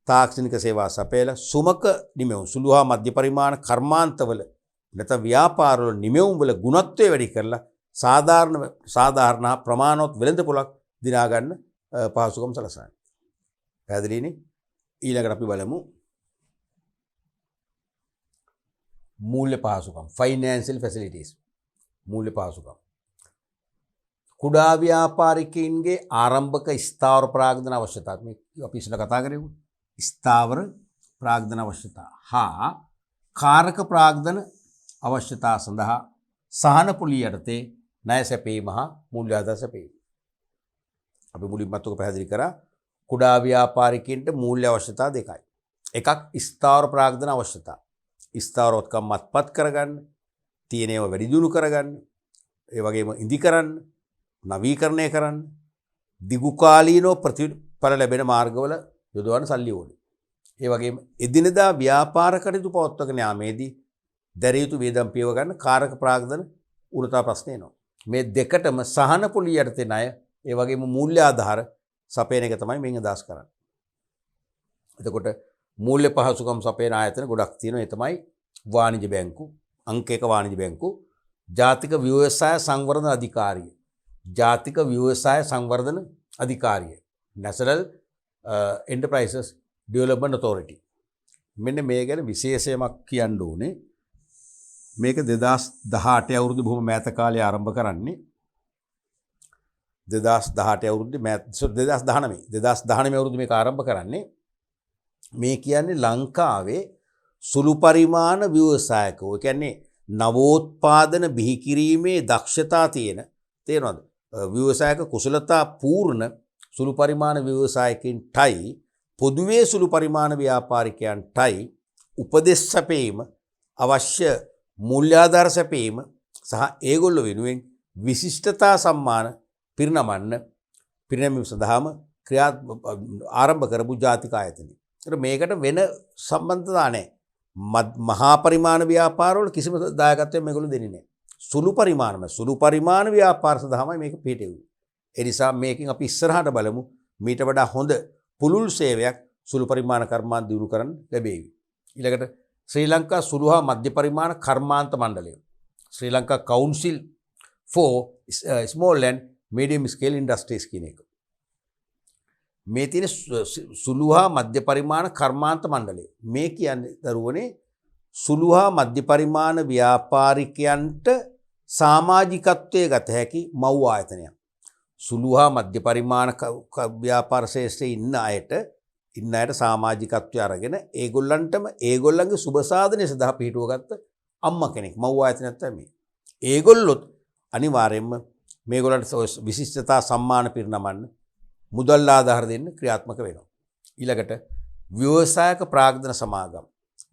තාක්ෂණික සේවා සපයලා සුමක නිමෙවුම් සුළු හා මධ්‍ය පරිමාණ කර්මාන්තවල නැත්නම් ව්‍යාපාරවල නිමෙවුම් වල ගුණත්වය වැඩි කරලා සාධාරණ ප්‍රමාණවත් වෙළඳ පොලක් දිනා ගන්න පහසුකම් සලසන්නේ. පැහැදිලිනේ? ඊළඟට අපි බලමු මූල්‍ය පහසුකම් ෆයිනෑන්ෂියල් ෆැසිලිටිස්. මූල්‍ය පහසුකම් කුඩා ව්‍යාපාරිකයින්ගේ ආරම්භක ස්ථාවර ප්‍රාග්ධන අවශ්‍යතා. මේ අපි ඉස්සෙල්ලා කතා කරේ ස්ථාවර ප්‍රාග්ධන අවශ්‍යතා හා කාරක ප්‍රාග්ධන අවශ්‍යතා සඳහා සහන පොලිය යටතේ ණය සැපීම හා මූල්‍ය ආධාර සැපීම. අපි මුලින්ම මතක පැහැදිලි කරා කුඩා ව්‍යාපාරිකයින්ට මූල්‍ය අවශ්‍යතා දෙකයි. එකක් ස්ථාවර ප්‍රාග්ධන අවශ්‍යතා. ස්ථාවරවත්කම් මත්පත් කරගන්න, තියෙන ඒවා වැඩි දියුණු කරගන්න, ඒ වගේම ඉදි කරන්න, නවීකරණය කරන්න, දිගුකාලීනව ප්‍රතිඵල ලැබෙන මාර්ගවල යොදවන සල්ලි ඕනේ. ඒ වගේම එදිනෙදා ව්‍යාපාර කටයුතු පවත්වාගෙන යාමේදී දැරිය යුතු වේදම් පියව ගන්න කාරක ප්‍රාග්ධන උණතා ප්‍රශ්න එනවා. මේ දෙකටම සහන පොලිය යටතේ ණය, ඒ වගේම මූල්‍ය ආධාර සපයන එක තමයි මෙන් අදහස් කරන්නේ. එතකොට මූල්‍ය පහසුකම් සපයන ආයතන ගොඩක් තියෙනවා. ඒ තමයි වාණිජ්‍ය බැංකු, අංක 1 වාණිජ්‍ය බැංකු, ජාතික ව්‍යවසාය සංවර්ධන අධිකාරිය, ජාතික ව්‍යවසාය සංවර්ධන අධිකාරිය, National Enterprises Development Authority. මෙන්න මේ ගැන විශේෂයක් කියන්න ඕනේ. මේක 2018 අවුරුදු බොහොම මෑත කාලේ ආරම්භ කරන්නේ. 2018 අවුරුද්දේ 2019 අවුරුද්දේ මේක ආරම්භ කරන්නේ. මේ කියන්නේ ලංකාවේ සුළු පරිමාණ ව්‍යවසායකෝ, ඒ කියන්නේ නවෝත්පාදන බිහි කිරීමේ දක්ෂතා තියෙන, තේරෙනවද? ව්‍යවසායක කුසලතා පූර්ණ සුළු පරිමාණ ව්‍යවසායකින්ටයි පොදුවේ සුළු පරිමාණ ව්‍යාපාරිකයන්ටයි උපදෙස් සැපීම, අවශ්‍ය මූල්‍ය ආධාර සැපීම සහ ඒගොල්ලෝ වෙනුවෙන් විශිෂ්ටතා සම්මාන පිරිනැමීම සඳහාම ආරම්භ කරපු ජාතික ආයතනය. මේකට වෙන සම්බන්ධතා නැහැ. මහා පරිමාණ ව්‍යාපාරවල කිසිම දායකත්වයක් මේගොල්ලෝ දෙන්නේ නැහැ. සුළු පරිමාණ ව්‍යාපාර සඳහාමයි මේක පිටෙන්නේ. ඒ නිසා මේකෙන් අපි ඉස්සරහට බලමු මීට වඩා හොඳ පුළුල් සේවයක් සුළු පරිමාණ කර්මාන්ත දියුණු කරන්න ලැබේවි. ඊළඟට ශ්‍රී ලංකා සුළු හා මධ්‍ය පරිමාණ කර්මාන්ත මණ්ඩලය. Sri Lanka council for small and medium scale industries කියන එක. මේ තියෙන සුළු හා මධ්‍ය පරිමාණ කර්මාන්ත මණ්ඩලය. මේ කියන්නේ දරුවනේ සුළු හා මධ්‍ය පරිමාණ ව්‍යාපාරිකයන්ට සමාජිකත්වයේ ගත හැකි මව් ආයතනයක්. සුළු හා මධ්‍ය පරිමාණ ව්‍යාපාර ශේෂ්ත්‍රයේ ඉන්න අයට සමාජිකත්වය අරගෙන ඒගොල්ලන්ටම ඒගොල්ලන්ගේ සුබ සාධනය සඳහා පිහිටුවගත්ත අම්මා කෙනෙක් මව් ආයතනයක් තමයි. ඒගොල්ලොත් අනිවාර්යයෙන්ම මේගොල්ලන්ට විශිෂ්ටතා සම්මාන පිරිනමන්න මුදල් ආධාර දෙන්න ක්‍රියාත්මක වෙනවා. ඊළඟට ව්‍යවසායක ප්‍රාග්ධන සමාගම්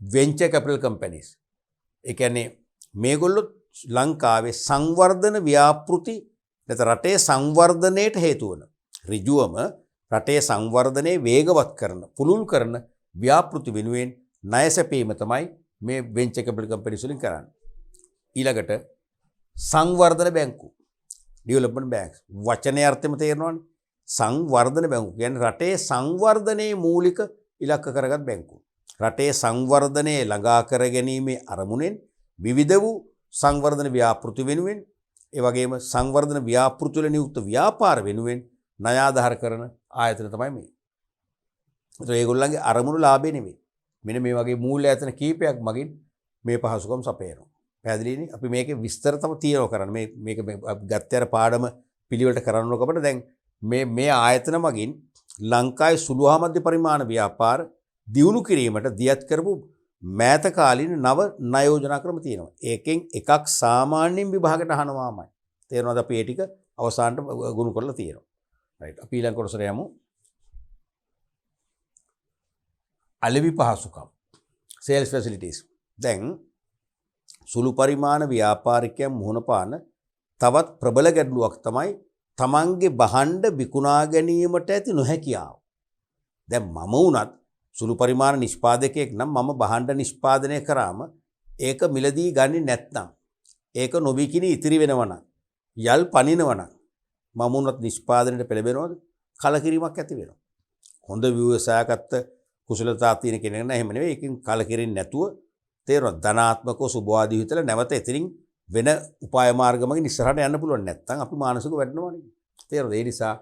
වෙන්චර් කැපිටල් කම්පැනිස්. ඒ කියන්නේ මේගොල්ලෝ ලංකාවේ සංවර්ධන ව්‍යාපෘති නැත්නම් රටේ සංවර්ධනයට හේතු වන ඍජුවම රටේ සංවර්ධනයේ වේගවත් කරන පුළුල් කරන ව්‍යාපෘති වෙනුවෙන් ණය සැපීම තමයි මේ වෙන්චර් කැපිටල් කම්පැනිස් වලින් කරන්නේ. ඊළඟට සංවර්ධන බැංකු ඩෙවලොප්මන්ට් බැංක්ස් වචනේ අර්ථෙම තේරෙනවනේ. සංවර්ධන බැංකු කියන්නේ රටේ සංවර්ධනයේ මූලික ඉලක්ක කරගත් බැංකු. රටේ සංවර්ධනයේ ළඟා කර ගැනීමේ අරමුණෙන් විවිධ වූ සංවර්ධන ව්‍යාපෘති වෙනුවෙන් ඒ වගේම සංවර්ධන ව්‍යාපෘති වල නියුක්ත ව්‍යාපාර වෙනුවෙන් ණය ආධාර කරන ආයතන තමයි මේ. ඒතර ඒගොල්ලන්ගේ අරමුණු ලාභේ නෙවෙයි. මෙන්න මේ වගේ මූල්‍ය ආයතන කීපයක් මගින් මේ පහසුකම් සපයනවා. පැහැදිලිනේ? අපි මේකේ විස්තර තම තියනවා කරන්න. මේක ගත්තේ අර පාඩම පිළිවෙලට කරන්න ඕකපට දැන් මේ ආයතන මගින් ලංකාවේ සුළු හා මධ්‍ය පරිමාණ ව්‍යාපාර දියුණු කිරීමට දියත් කරපු මෑත කාලීන නව ණය යෝජනා ක්‍රම තියෙනවා. ඒකෙන් එකක් සාමාන්‍යයෙන් විභාගයට අහනවාමයි. තේරෙනවද අපි ඒ ටික අවසානට ගුණ කරලා තියෙනවා. රයිට්. අපි ඊළඟ කොටසට යමු. අලෙවි පහසුකම්. sales facilities. දැන් සුළු පරිමාණ ව්‍යාපාරිකයන් මුහුණ පාන තවත් ප්‍රබල ගැටලුවක් තමයි තමන්ගේ භාණ්ඩ විකුණා ගැනීමට ඇති නොහැකියාව. දැන් මම වුණත් සුළු පරිමාණ නිෂ්පාදකයෙක් නම් මම භාණ්ඩ නිෂ්පාදනය කරාම ඒක මිලදී ගන්නේ නැත්නම් ඒක නොවිකිණී ඉතිරි වෙනවනම් යල් පනිනවනම් මම වුණත් නිෂ්පාදනයට පෙළඹෙනවද? කලකිරීමක් ඇති වෙනවා. හොඳ ව්‍යවසායකත්ව කුසලතා තියෙන කෙනෙක් නම් එහෙම නෙවෙයි. ඒකෙන් කලකිරෙන්නේ නැතුව තේරෙනවා ධනාත්මකව සුභවාදී හිතලා නැවත එතනින් වෙන උපාය මාර්ග මගින් ඉස්සරහට යන්න පුළුවන්. නැත්නම් අපි මානසික වැඩනවනේ. තේරෙනවද? ඒ නිසා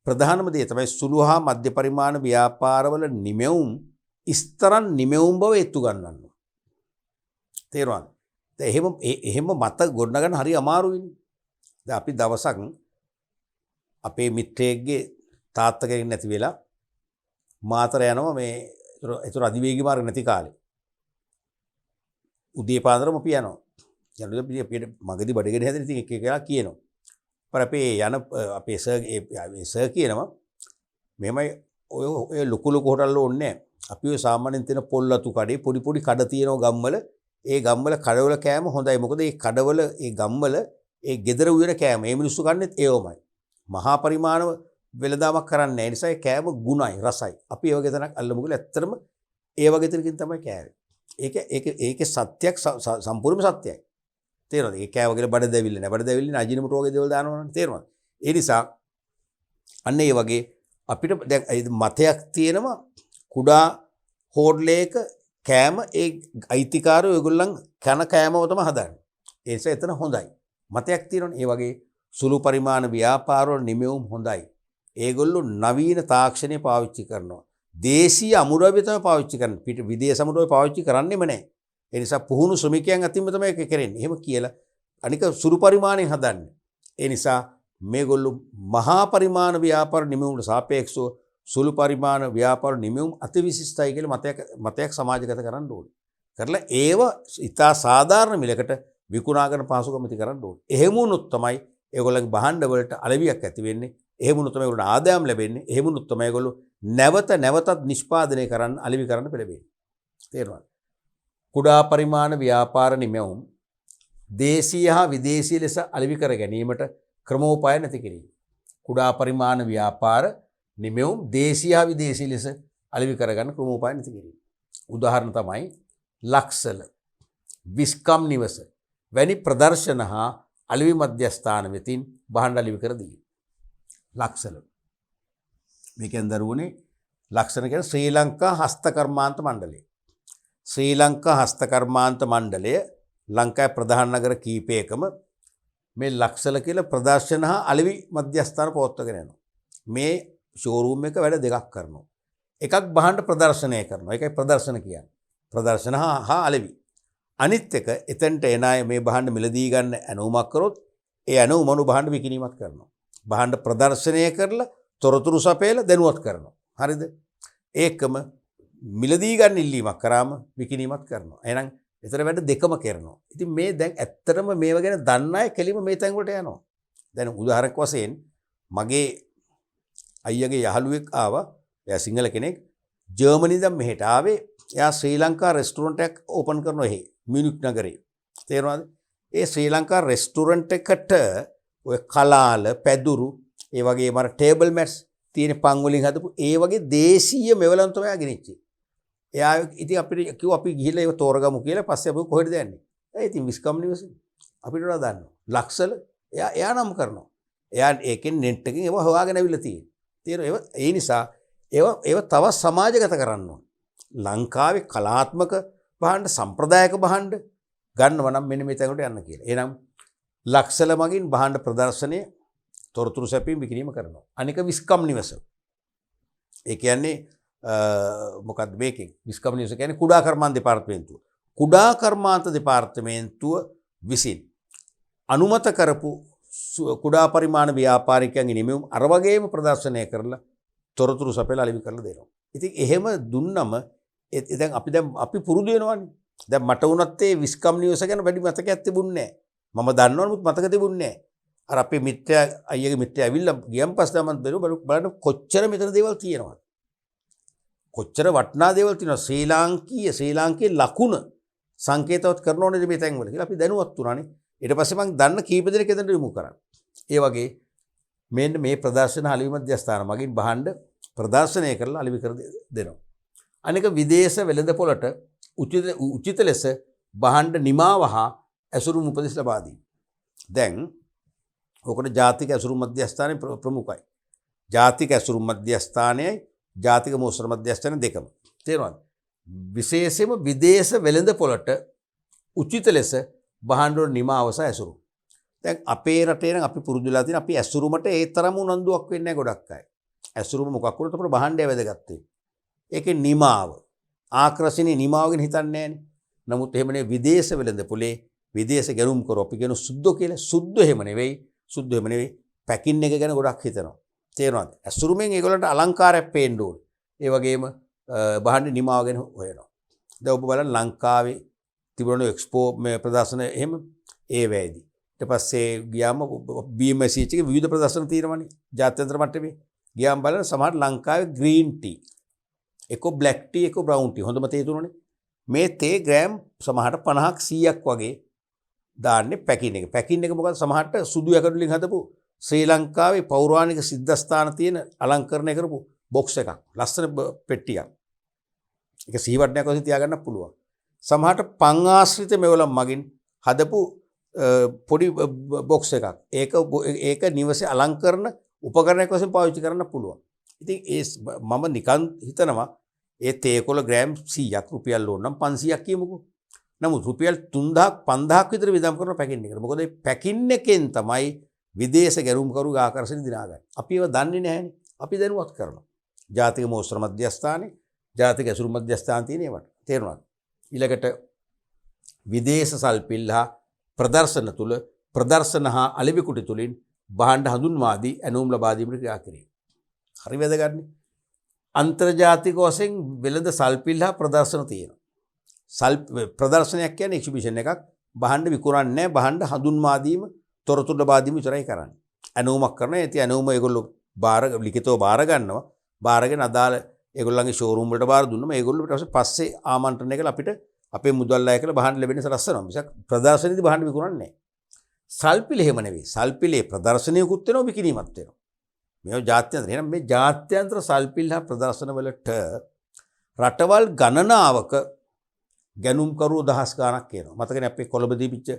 ප්‍රධානම දේ තමයි සුළු හා මධ්‍ය පරිමාණ ව්‍යාපාරවල නිමෙවුම් ඉස්තරන් නිමෙවුම් බව එත්තු ගන්නන්න. තේරුණාද? දැන් එහෙම මත ගොඩනගන්න හරි අමාරුයිනේ. දැන් අපි දවසක් අපේ මිත්‍රයෙක්ගේ තාත්තා කෙනෙක් නැති වෙලා මාතර යනවා මේ ඒතර අධිවේගී මාර්ග නැති කාලේ. උදේ පාන්දරම අපි යනවා. යනකොට මගදී බඩගෙන හැදෙන ඉතින් එක එකලා කියනවා. ਪਰ අපේ යන අපේ සර් කියනවා මෙහෙමයි ඔය ලොකු ලොකු හොටල් ඕනේ නැහැ. අපි ඔය සාමාන්‍යයෙන් තියෙන පොල්ලතු කඩේ පොඩි පොඩි කඩ තියෙනවා ගම්වල. ඒ ගම්වල කඩවල කෑම හොඳයි. මොකද ඒ කඩවල ඒ ගම්වල ඒ ගෙදර උයන කෑම මේ මිනිස්සු කන්නේත් ඒවමයි. මහා පරිමාණව වෙළඳාමක් කරන්නේ නැහැ. ඒ නිසා ඒ කෑම ගුණයි රසයි. අපි ඒ වගේ තැනක් අල්ලමු කියලා ඇත්තටම ඒ වගේ තැනකින් තමයි කෑවේ. ඒකේ සත්‍යයක් සම්පූර්ණම සත්‍යයි. තේරෙනවද? ඒ කෑව කියලා බඩ දැවිල්ල නෑ. බඩ දැවිල්ල අජිනමොටෝ වගේ දේවල් දානවනේ. තේරෙනවද? ඒ නිසා අන්න ඒ වගේ අපිට දැන් මතයක් තියෙනවා කුඩා හෝඩලයක කෑම ඒ අයිතිකාරයෝ ඒගොල්ලන් කන කෑමව තමයි හදන්නේ. ඒ නිසා එතන හොඳයි. මතයක් තියෙනවනේ. ඒ වගේ සුළු පරිමාණ ව්‍යාපාරවල නිමෙවුම් හොඳයි. ඒගොල්ලෝ නවීන තාක්ෂණය පාවිච්චි කරනවා. දේශීය අමුද්‍රව්‍ය තමයි පාවිච්චි කරන්නේ. විදේශ අමුද්‍රව්‍ය පාවිච්චි කරන්නේම නැහැ. ඒ නිසා පුහුණු ශ්‍රමිකයන් අතින්ම තමයි ඒක කරන්නේ. එහෙම කියලා අනික සුළු පරිමාණයෙන් හදන්නේ. ඒ නිසා මේගොල්ලෝ මහා පරිමාණ ව්‍යාපාර නිමෙවුමට සාපේක්ෂව සුළු පරිමාණ ව්‍යාපාර නිමෙවුම් අතිවිශිෂ්ටයි කියලා මතයක් සමාජගත කරන්න ඕනේ. කරලා ඒව ඉතා සාධාරණ මිලකට විකුණා ගන්න පහසුකම් ඇති කරන්න ඕනේ. එහෙම වුණොත් තමයි ඒගොල්ලන්ගේ භාණ්ඩ වලට අලෙවියක් ඇති වෙන්නේ. එහෙම වුණොත් තමයි ඒගොල්ලන්ට ආදායම් ලැබෙන්නේ. එහෙම වුණොත් තමයි ඒගොල්ලෝ නැවතත් නිෂ්පාදනය කරන්න අලෙවි කරන්න පෙළඹෙන්නේ. තේරුණාද? කුඩා පරිමාණ ව්‍යාපාර නිමැවුම් දේශීය හා විදේශීය ලෙස අලෙවි කර ගැනීමට ක්‍රමෝපාය නැති කිරීම. කුඩා පරිමාණ ව්‍යාපාර නිමැවුම් දේශීය හා විදේශීය ලෙස අලෙවි කරගන්න ක්‍රමෝපාය නැති කිරීම. උදාහරණ තමයි ලක්සල, විස්කම් නිවස වැනි ප්‍රදර්ශන හා අලෙවි මධ්‍යස්ථාන වෙතින් භාණ්ඩ අලෙවි කර දීම. ලක්සල මේකෙන් දරුවනේ ලක්ෂණ කියන ශ්‍රී ලංකා හස්තකර්මාන්ත මණ්ඩලය. ශ්‍රී ලංකා හස්තකර්මාන්ත මණ්ඩලය ලංකාවේ ප්‍රධාන නගර කීපයකම මේ ලක්ෂල කියලා ප්‍රදර්ශන හා අලෙවි මධ්‍යස්ථාන පවත්වාගෙන යනවා. මේ ෂෝරූම් එක වැඩ දෙකක් කරනවා. එකක් භාණ්ඩ ප්‍රදර්ශනය කරනවා. ඒකයි ප්‍රදර්ශන කියන්නේ. ප්‍රදර්ශන හා අලෙවි. අනිත් එක එතනට එන අය මේ භාණ්ඩ මිලදී ගන්න ඇනවුමක් කරොත් ඒ ඇනවුම අනුව භාණ්ඩ විකිණීමක් කරනවා. භාණ්ඩ ප්‍රදර්ශනය කරලා තොරතුරු සපයලා දැනුවත් කරනවා. හරිද? ඒකම මිලදී ගන්න ඉල්ලීමක් කරාම විකිණීමක් කරනවා. එහෙනම් එතන වැඩ දෙකම කරනවා. ඉතින් මේ දැන් ඇත්තටම මේව ගැන දන්න අය කෙලිම මේ තැන් වලට යනවා. දැන් උදාහරණයක් වශයෙන් මගේ අයියගේ යහළුවෙක් ආවා. එයා සිංහල කෙනෙක්. ජර්මනි ඉඳන් මෙහෙට ආවේ. එයා ශ්‍රී ලංකා රෙස්ටුරන්ට් එකක් ඕපන් කරනවා එහි මියුනික් නගරේ. තේරුණාද? ඒ ශ්‍රී ලංකා රෙස්ටුරන්ට් එකට ඔය කලාල පැදුරු ඒ වගේම අර ටේබල් මැට්ස් තියෙන පන් වලින් හදපු ඒ වගේ දේශීය මෙවලම් තමයි එයා ගෙනිච්චේ. එයා ඉතින් අපිට කිව්වා අපි ගිහිල්ලා ඒක තෝරගමු කියලා. පස්සේ අපි කොහෙද යන්නේ? ඒ ඉතින් විස්කම් නිවසේ අපිට වඩා දන්නවා. ලක්ෂල එයා නම් කරනවා. එයා ඒකෙන් නෙට් එකෙන් ඒව හොයාගෙන අවිල්ලා තියෙනවා. තේරෙනවද? ඒ නිසා ඒව තව සමාජගත කරන්න ඕන. ලංකාවේ කලාත්මක භාණ්ඩ සම්ප්‍රදායික භාණ්ඩ ගන්නව නම් මෙන්න මේ තැනකට යන්න කියලා. එහෙනම් ලක්ෂල මගින් භාණ්ඩ ප්‍රදර්ශනය තොරතුරු සැපීම විකිණීම කරනවා. අනික විස්කම් නිවස. ඒ කියන්නේ මොකක්ද මේකෙන් විස්කම් නිවස කියන්නේ කුඩා කර්මාන්ත දෙපාර්තමේන්තුව. කුඩා කර්මාන්ත දෙපාර්තමේන්තුව විසින් අනුමත කරපු කුඩා පරිමාණ ව්‍යාපාරිකයන්ගේ නිමවුම් අර වගේම ප්‍රදර්ශනය කරලා තොරතුරු සපයලා අලෙවි කරලා දෙනවා. ඉතින් එහෙම දුන්නම දැන් අපි පුරුදු වෙනවානේ. දැන් මට වුණත් ඒ විස්කම් නිවස ගැන වැඩි මතකයක් තිබුණේ නැහැ. මම දන්නවනමුත් මතක තිබුණේ නැහැ. අර අපේ මිත්‍රයා අයියගේ මිත්‍රයා ඇවිල්ලා ගියන් පස්සේ මම බලන්න කොච්චර මෙතන දේවල් තියෙනවද? කොච්චර වටිනා දේවල් තියෙනවා. ශ්‍රී ලාංකීය ලකුණ සංකේතවත් කරන ඕනේ මේ තැන්වල කියලා අපි දැනුවත් වුණානේ. ඊට පස්සේ මම දන්න කීප දෙනෙක් එතනට යොමු කරා. ඒ වගේ මෙන්න මේ ප්‍රදර්ශන අලෙවි මධ්‍යස්ථාන මගින් භාණ්ඩ ප්‍රදර්ශනය කරලා අලෙවි කර දෙනවා. අනික විදේශ වෙළඳපොළට උචිත ලෙස භාණ්ඩ නිමාව හා ඇසුරුම් උපදෙස් ලබා දී. දැන් ඔකට ජාතික ඇසුරුම් මධ්‍යස්ථානයේ ප්‍රමුඛයි. ජාතික ඇසුරුම් මධ්‍යස්ථානයයි ජාතික මෝස්තර මධ්‍යස්ථාන දෙකම. තේරුණාද? විශේෂයෙන්ම විදේශ වෙළඳපොළට උචිත ලෙස භාණ්ඩ වල නිමාව සහ ඇසුරුම්. දැන් අපේ රටේ නම් අපි පුරුදු වෙලා තියෙන අපි ඇසුරුමට ඒ තරම් උනන්දුවක් වෙන්නේ නැහැ ගොඩක් අය. ඇසුරුම මොකක් වුණත් අපේ භාණ්ඩය වැදගත් වෙයි. ඒකේ නිමාව ආක්‍රශනීය නිමාව ගැන හිතන්නේ නැහැනේ. නමුත් එහෙමනේ විදේශ වෙළඳපොලේ විදේශ ගැනුම් කරෝ අපි කියන සුද්ධ කියලා සුද්ධ එහෙම නෙවෙයි. සුද්ධ එහෙම නෙවෙයි. පැකින් එක ගැන ගොඩක් හිතනවා. තේරෙනවද? ඇසුරුමෙන් ඒගොල්ලන්ට අලංකාරයක් පේන්න ඕනේ. ඒ වගේම භාණ්ඩ නිමාව ගැන හොයනවා. දැන් ඔබ බලන්න ලංකාවේ තිබුණු එක්ස්පෝ මේ ප්‍රදර්ශන එහෙම ඒ වේදී. ඊට පස්සේ ගියාම BMC එකේ විවිධ ප්‍රදර්ශන තියෙනවනේ. ජාත්‍යන්තර මට්ටමේ. ගියාම බලන්න සමහර ලංකාවේ ග්‍රීන් ටී එක බ්ලැක් ටී එක බ්‍රවුන් ටී හොඳම තේ තුනනේ. මේ තේ ග්‍රෑම් සමහරට 50ක් 100ක් වගේ දාන්නේ පැකින් එක. පැකින් එක මොකද සමහරට සුදු යකඩ වලින් හදපු ශ්‍රී ලංකාවේ පෞරාණික සිද්ධාස්ථාන තියෙන අලංකරණය කරපු බොක්ස් එකක්. ලස්සන පෙට්ටියක්. ඒක සීවට්ටයක් වශයෙන් තියාගන්න පුළුවන්. සමහරට පං ආශ්‍රිත මෙවලම් මගින් හදපු පොඩි බොක්ස් එකක්. ඒක නිවසේ අලංකරණ උපකරණයක් වශයෙන් පාවිච්චි කරන්න පුළුවන්. ඉතින් මම නිකන් හිතනවා ඒ තේකොළ ග්‍රෑම් 100ක් රුපියල් ඕන නම් 500ක් කියමුකෝ. නමුත් රුපියල් 3000ක් 5000ක් විතර වියදම් කරන පැකින් එකකට. මොකද මේ පැකින් එකෙන් තමයි විදේශ ගැනුම්කරු ආකර්ෂණ දිනාගන්නේ. අපි ඒව දන්නේ නැහැනේ. අපි දැනුවත් කරනවා. ජාතික මෝස්තර මධ්‍යස්ථානේ, ජාතික ඇසුරු මධ්‍යස්ථාන තියෙන ඒවට. තේරුණාද? ඊළඟට විදේශ සල්පිල් හා ප්‍රදර්ශන තුල ප්‍රදර්ශන හා අලෙවි කුටි තුලින් භාණ්ඩ හඳුන්වා දී ඇනවුම් ලබා දීමට ක්‍රියා කිරීම. හරි වැදගත්නේ. අන්තර්ජාතික වශයෙන් වෙළඳ සල්පිල් හා ප්‍රදර්ශන තියෙනවා. ප්‍රදර්ශනයක් කියන්නේ එක්සිබිෂන් එකක්. භාණ්ඩ විකුණන්නේ නැහැ. භාණ්ඩ හඳුන්වා දීම, තොරතුරු ලබා දීම විතරයි කරන්නේ. ඇනවුමක් කරනවා. ඒ ඇනවුම ඒගොල්ලෝ ලිඛිතව බාර ගන්නවා. බාරගෙන අදාළ ඒගොල්ලන්ගේ ෂෝරූම් වලට බාර දුන්නම ඒගොල්ලෝ ඊට පස්සේ ආමන්ත්‍රණය කරලා අපිට අපේ මුදල් අය කියලා භාණ්ඩ ලැබෙන සලස්සනවා. මිසක් ප්‍රදර්ශනයේදී භාණ්ඩ විකුණන්නේ නැහැ. සල්පිල එහෙම නෙවෙයි. සල්පිලේ ප්‍රදර්ශනයකුත් වෙනවා විකිණීමත් වෙනවා. මේවා ජාත්‍යන්තර. එහෙනම් මේ ජාත්‍යන්තර සල්පිල් හා ප්‍රදර්ශන වලට රටවල් ගණනාවක ගැනුම්කරුවෝ දහස් ගාණක් එනවා. මතකනේ අපේ කොළඹදී පිච්ච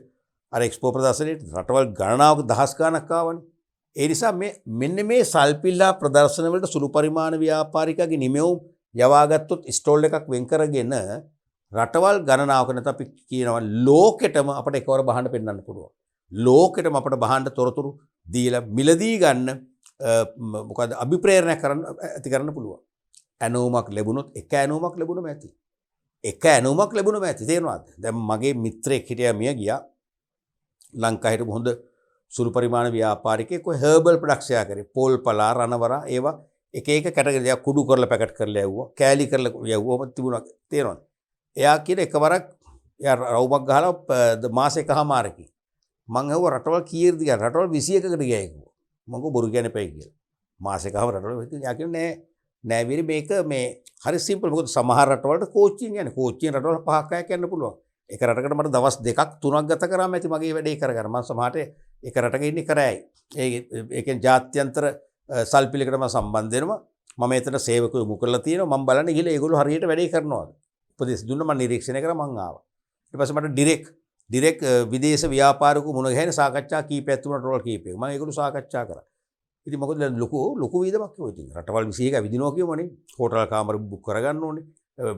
අර එක්ස්පෝ ප්‍රදර්ශනයේ රටවල් ගණනාවක දහස් ගාණක් ආවනේ. ඒ නිසා මෙන්න මේ සල්පිල්ලා ප්‍රදර්ශන වලට සුළු පරිමාණ ව්‍යාපාරිකයාගේ නිමෙවුම් යවාගත්තොත් ස්ටෝල් එකක් වෙන් කරගෙන රටවල් ගණනාවක නැත්නම් අපි කියනවා ලෝකෙටම අපිට එකවර බහන්න පෙන්වන්න පුළුවන්. ලෝකෙටම අපිට බහන්න තොරතුරු දීලා මිලදී ගන්න මොකද අභිප්‍රේරණය කරන්න ඇති කරන්න පුළුවන්. ඇනෝමක් ලැබුණොත් එක ඇනෝමක් ලැබුණම ඇති. එක ඇනෝමක් ලැබුණම ඇති. තේරෙනවද? දැන් මගේ මිත්‍රයෙක් හිටියා මිය ගියා. ලංකාවේ හොඳ සුළු පරිමාණ ව්‍යාපාරිකයෙක් ඔය හර්බල් ප්‍රොඩක්ට්ස් යා කරේ. පෝල් පලා රණවර ඒවා එක එක කැටගරි එකක් කුඩු කරලා පැකට් කරලා යවුවා. කෑලි කරලා යවුවා තිබුණා. තේරෙනවද? එයා කියන එකවරක් එයා රවුමක් ගහලා මාස එකමාරකින් මං ඇහුවා රටවල් කීයද කියලා. රටවල් 21කට ගියා කිව්වා. මං කිව්වා බොරු කියන්නේ එපයි කියලා. මාස එකම රටවල් එයා කියන්නේ නෑ විරි මේක මේ හරි සිම්පල්. මොකද සමහර රටවලට කෝච්චියෙන් යන්නේ. කෝච්චියෙන් රටවල 5ක් යන්න පුළුවන්. එක රටකට මට දවස් 2ක් 3ක් ගත කරාම ඇති මගේ වැඩේ කරගන්න. මම සමහරට එක රටක ඉන්නේ කරෑයි. ඒකෙන් ජාත්‍යන්තර සල්පිලකට මම සම්බන්ධ වෙනවා. මම එතන සේවකයෝ යොමු කරලා තියෙනවා. මම බලන්නේ ගිහලා ඒගොල්ලෝ හරියට වැඩේ කරනවාද. උපදෙස් දුන්න මම නිරීක්ෂණය කරා මං ආවා. ඊට පස්සේ මට ඩිරෙක්ට් විදේශ ව්‍යාපාරිකව මුණ ගැහෙන සාකච්ඡා කීපයක් තුන රටවල් කීපයක්. මම ඒගොල්ලෝ සාකච්ඡා කරා. ඉතින් මොකද ලොකු වීදමක් කිව්වා. ඉතින් රටවල් 21 විදිනවා කියවනේ. හෝටල් කාමර බුක් කරගන්න ඕනේ.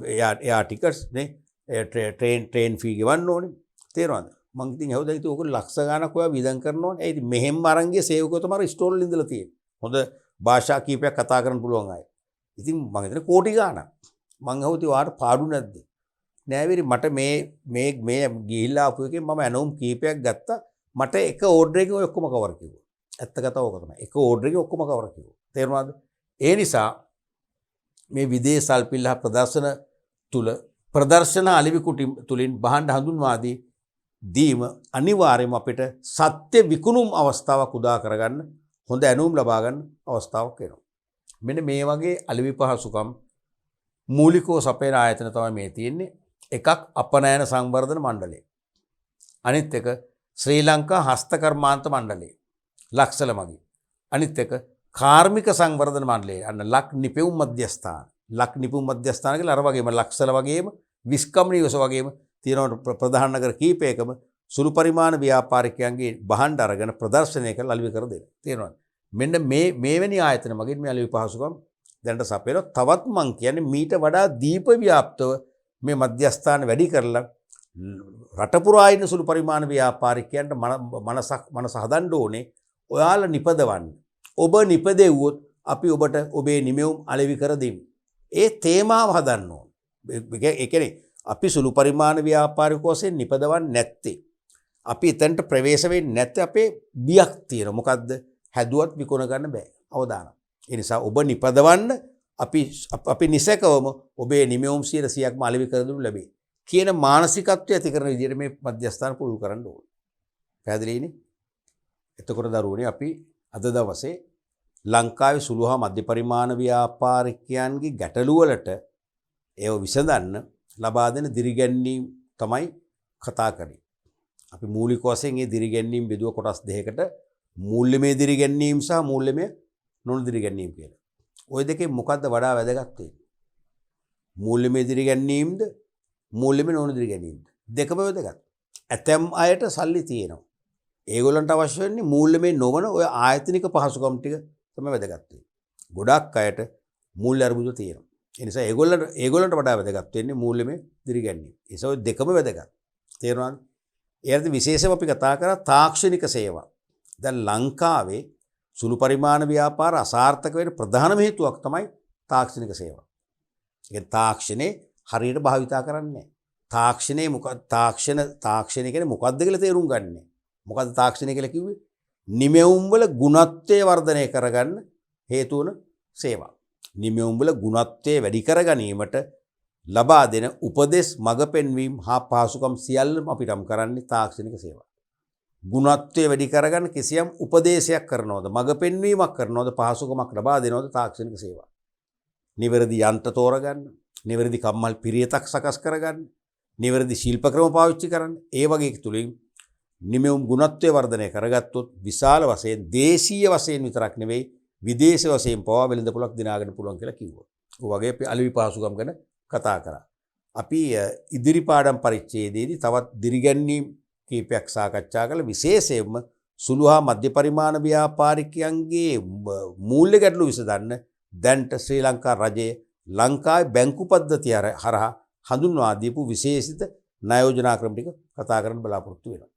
එයා ටිකට්ස් නේ. ට්‍රේන් ෆී ගෙවන්න ඕනේ. තේරෙනවද? මං ඉතින් ඇහුවා දැන් ඉතින් ඕක ලක්ෂ ගණක් ඔයා වියදම් කරනවා නේ. ඒ ඉතින් මෙහෙම අරන් ගිය සේවකයෝ තමයි ස්ටෝල් වල ඉඳලා තියෙන්නේ. හොඳ භාෂා කීපයක් කතා කරන්න පුළුවන් අය. ඉතින් මං හිතන්නේ කෝටි ගාණක්. මං ඇහුවා ඉතින් ඔයාට පාඩු නැද්ද? නෑ විරි මට මේ ගිහිල්ලා ආපු එකෙන් මම ඇනෝම් කීපයක් ගත්තා. මට එක ඕඩර් එකකින් ඔය ඔක්කොම කවර් කිව්වා. ඇත්ත කතාව ඕක තමයි. එක ඕඩර් එකකින් ඔක්කොම කවර් කිව්වා. තේරුණාද? ඒ නිසා මේ විදේශ සල්පිල්ලා ප්‍රදර්ශන තුල ප්‍රදර්ශන අලිවි කුටි තුලින් බහන්න හඳුන්වා දීම අනිවාර්යයෙන්ම අපිට සත්‍ය විකුණුම් අවස්ථාවක් උදා කරගන්න හොඳ ඇනෝම් ලබා ගන්න අවස්ථාවක් වෙනවා. මෙන්න මේ වගේ අලිවි පහසුකම් මූලිකව සපයන ආයතන තමයි මේ තියෙන්නේ. එකක් අපනයන සංවර්ධන මණ්ඩලය. අනිත් එක ශ්‍රී ලංකා හස්තකර්මාන්ත මණ්ඩලය. ලක්සල මගින්. අනිත් එක කාර්මික සංවර්ධන මණ්ඩලය. අන්න ලක් නිපෙවුම් මධ්‍යස්ථාන. ලක් නිපුම් මධ්‍යස්ථාන කියලා අර වගේම ලක්සල වගේම විස්කම් නිවස වගේම තියෙන ප්‍රධාන නගර කීපයකම සුළු පරිමාණ ව්‍යාපාරිකයන්ගේ බහණ්ඩ අරගෙන ප්‍රදර්ශනය කරලා අලෙවි කර දෙන්න. තේරෙනවද? මෙන්න මේවැනි ආයතන මගින් මේ අලෙවි පහසුකම් දැනට සපයන තවත් මං කියන්නේ මීට වඩා දීප ව්‍යාප්තව මේ මධ්‍යස්ථාන වැඩි කරලා රට පුරා ඉන්න සුළු පරිමාණ ව්‍යාපාරිකයන්ට මනස හදන්න ඕනේ. ඔයාලා නිපදවන්න. ඔබ නිපදෙව්වොත් අපි ඔබට ඔබේ නිමෙවුම් අලෙවි කර දෙමු. ඒ තේමාව හදන්න ඕන. ඒ කියන්නේ අපි සුළු පරිමාණ ව්‍යාපාරිකයෝ වශයෙන් නිපදවන්නේ නැත්තේ. අපි එතනට ප්‍රවේශ වෙන්නේ නැත්තේ අපේ බියක් තියෙනවා. මොකද්ද? හැදුවත් විකුණ ගන්න බෑ. අවදානම්. ඒ නිසා ඔබ නිපදවන්න අපි නිසකවම ඔබේ නිමෙවුම් 100%ක්ම අලෙවි කර දුන්නු ලැබේ. කියන මානසිකත්වය ඇති කරන විදිහට මේ මධ්‍යස්ථාන පුරුදු කරන්න ඕනේ. පැහැදිලිනේ? එතකොට දරුවනේ අපි අද දවසේ ලංකාවේ සුළු හා මධ්‍ය පරිමාණ ව්‍යාපාරිකයන්ගේ ගැටලු වලට ඒව විසඳන්න ලබා දෙන දිරිගැන්වීම් තමයි කතා කරන්නේ. අපි මූලික වශයෙන් මේ දිරිගැන්වීම් බෙදුව කොටස් දෙකකට මූල්‍යමය දිරිගැන්වීම් සහ මූල්‍යමය නොන දිරිගැන්වීම් කියලා. ওই දෙකේ මොකද්ද වඩා වැදගත් වෙන්නේ? මූල්‍යමය දිරිගැන්වීම්ද මූල්‍යමය නොන දිරිගැන්වීම්ද? දෙකම වැදගත්. ඇතැම් අයට සල්ලි තියෙනවා. ඒගොල්ලන්ට අවශ්‍ය වෙන්නේ මූල්‍යමය නොවන ඔය ආයතනික පහසුකම් ටික තමයි වැදගත් වෙන්නේ. ගොඩක් අයට මූල්‍ය අර්බුද තියෙනවා. ඒ නිසා ඒගොල්ලන්ට වඩා වැදගත් වෙන්නේ මූල්‍යමය දිරිගැන්වීම. ඒ නිසා ඔය දෙකම වැදගත්. තේරුණාද? ඒකට විශේෂව අපි කතා කරා තාක්ෂණික සේවා. දැන් ලංකාවේ සුළු පරිමාණ ව්‍යාපාර අසාර්ථක වෙන ප්‍රධානම හේතුවක් තමයි තාක්ෂණික සේවා. ඒ තාක්ෂණේ හරියට භාවිතා කරන්නේ නැහැ. තාක්ෂණේ මොකක්ද? තාක්ෂණය කියන්නේ මොකක්ද කියලා තේරුම් ගන්න නැහැ. මොකද්ද තාක්ෂණය කියලා කිව්වේ? නිමෙවුම් වල ගුණත්වය වර්ධනය කරගන්න හේතු වන සේවා. නිමෙවුම් වල ගුණත්වය වැඩි කර ගැනීමට ලබා දෙන උපදෙස් මඟ පෙන්වීම හා පහසුකම් සියල්ලම අපි නම් කරන්නේ තාක්ෂණික සේවා. ගුණත්වය වැඩි කරගන්න කිසියම් උපදේශයක් කරනවද මඟ පෙන්වීමක් කරනවද පහසුකමක් ලබා දෙනවද තාක්ෂණික සේවා. නිවැරදි යන්ත්‍ර තෝරගන්න, නිවැරදි කම්මල් පිරියතක් සකස් කරගන්න, නිවැරදි ශිල්ප ක්‍රම පාවිච්චි කරන්න. ඒ වගේ තුලින් නිමෙවුම් ගුණත්වය වර්ධනය කරගත්තොත් විශාල වශයෙන් දේශීය වශයෙන් විතරක් නෙවෙයි විදේශ වශයෙන් පවා වෙළඳ පොලක් දිනාගන්න පුළුවන් කියලා කිව්වා. ඒ වගේ අපි අලෙවි පහසුකම් ගැන කතා කරා. අපි ඉදිරි පාඩම් පරිච්ඡේදයේදී තවත් දිරිගැන්වීම් කීපයක් සාකච්ඡා කළ විශේෂයෙන්ම සුළු හා මධ්‍ය පරිමාණ ව්‍යාපාරිකයන්ගේ මූල්‍ය ගැටලු විසඳන්න දැන්ට ශ්‍රී ලංකා රජයේ ලංකාවේ බැංකු පද්ධතිය හරහා හඳුන්වා දීපු විශේෂිත ණය යෝජනා ක්‍රම ටික කතා කරන්න බලාපොරොත්තු වෙනවා.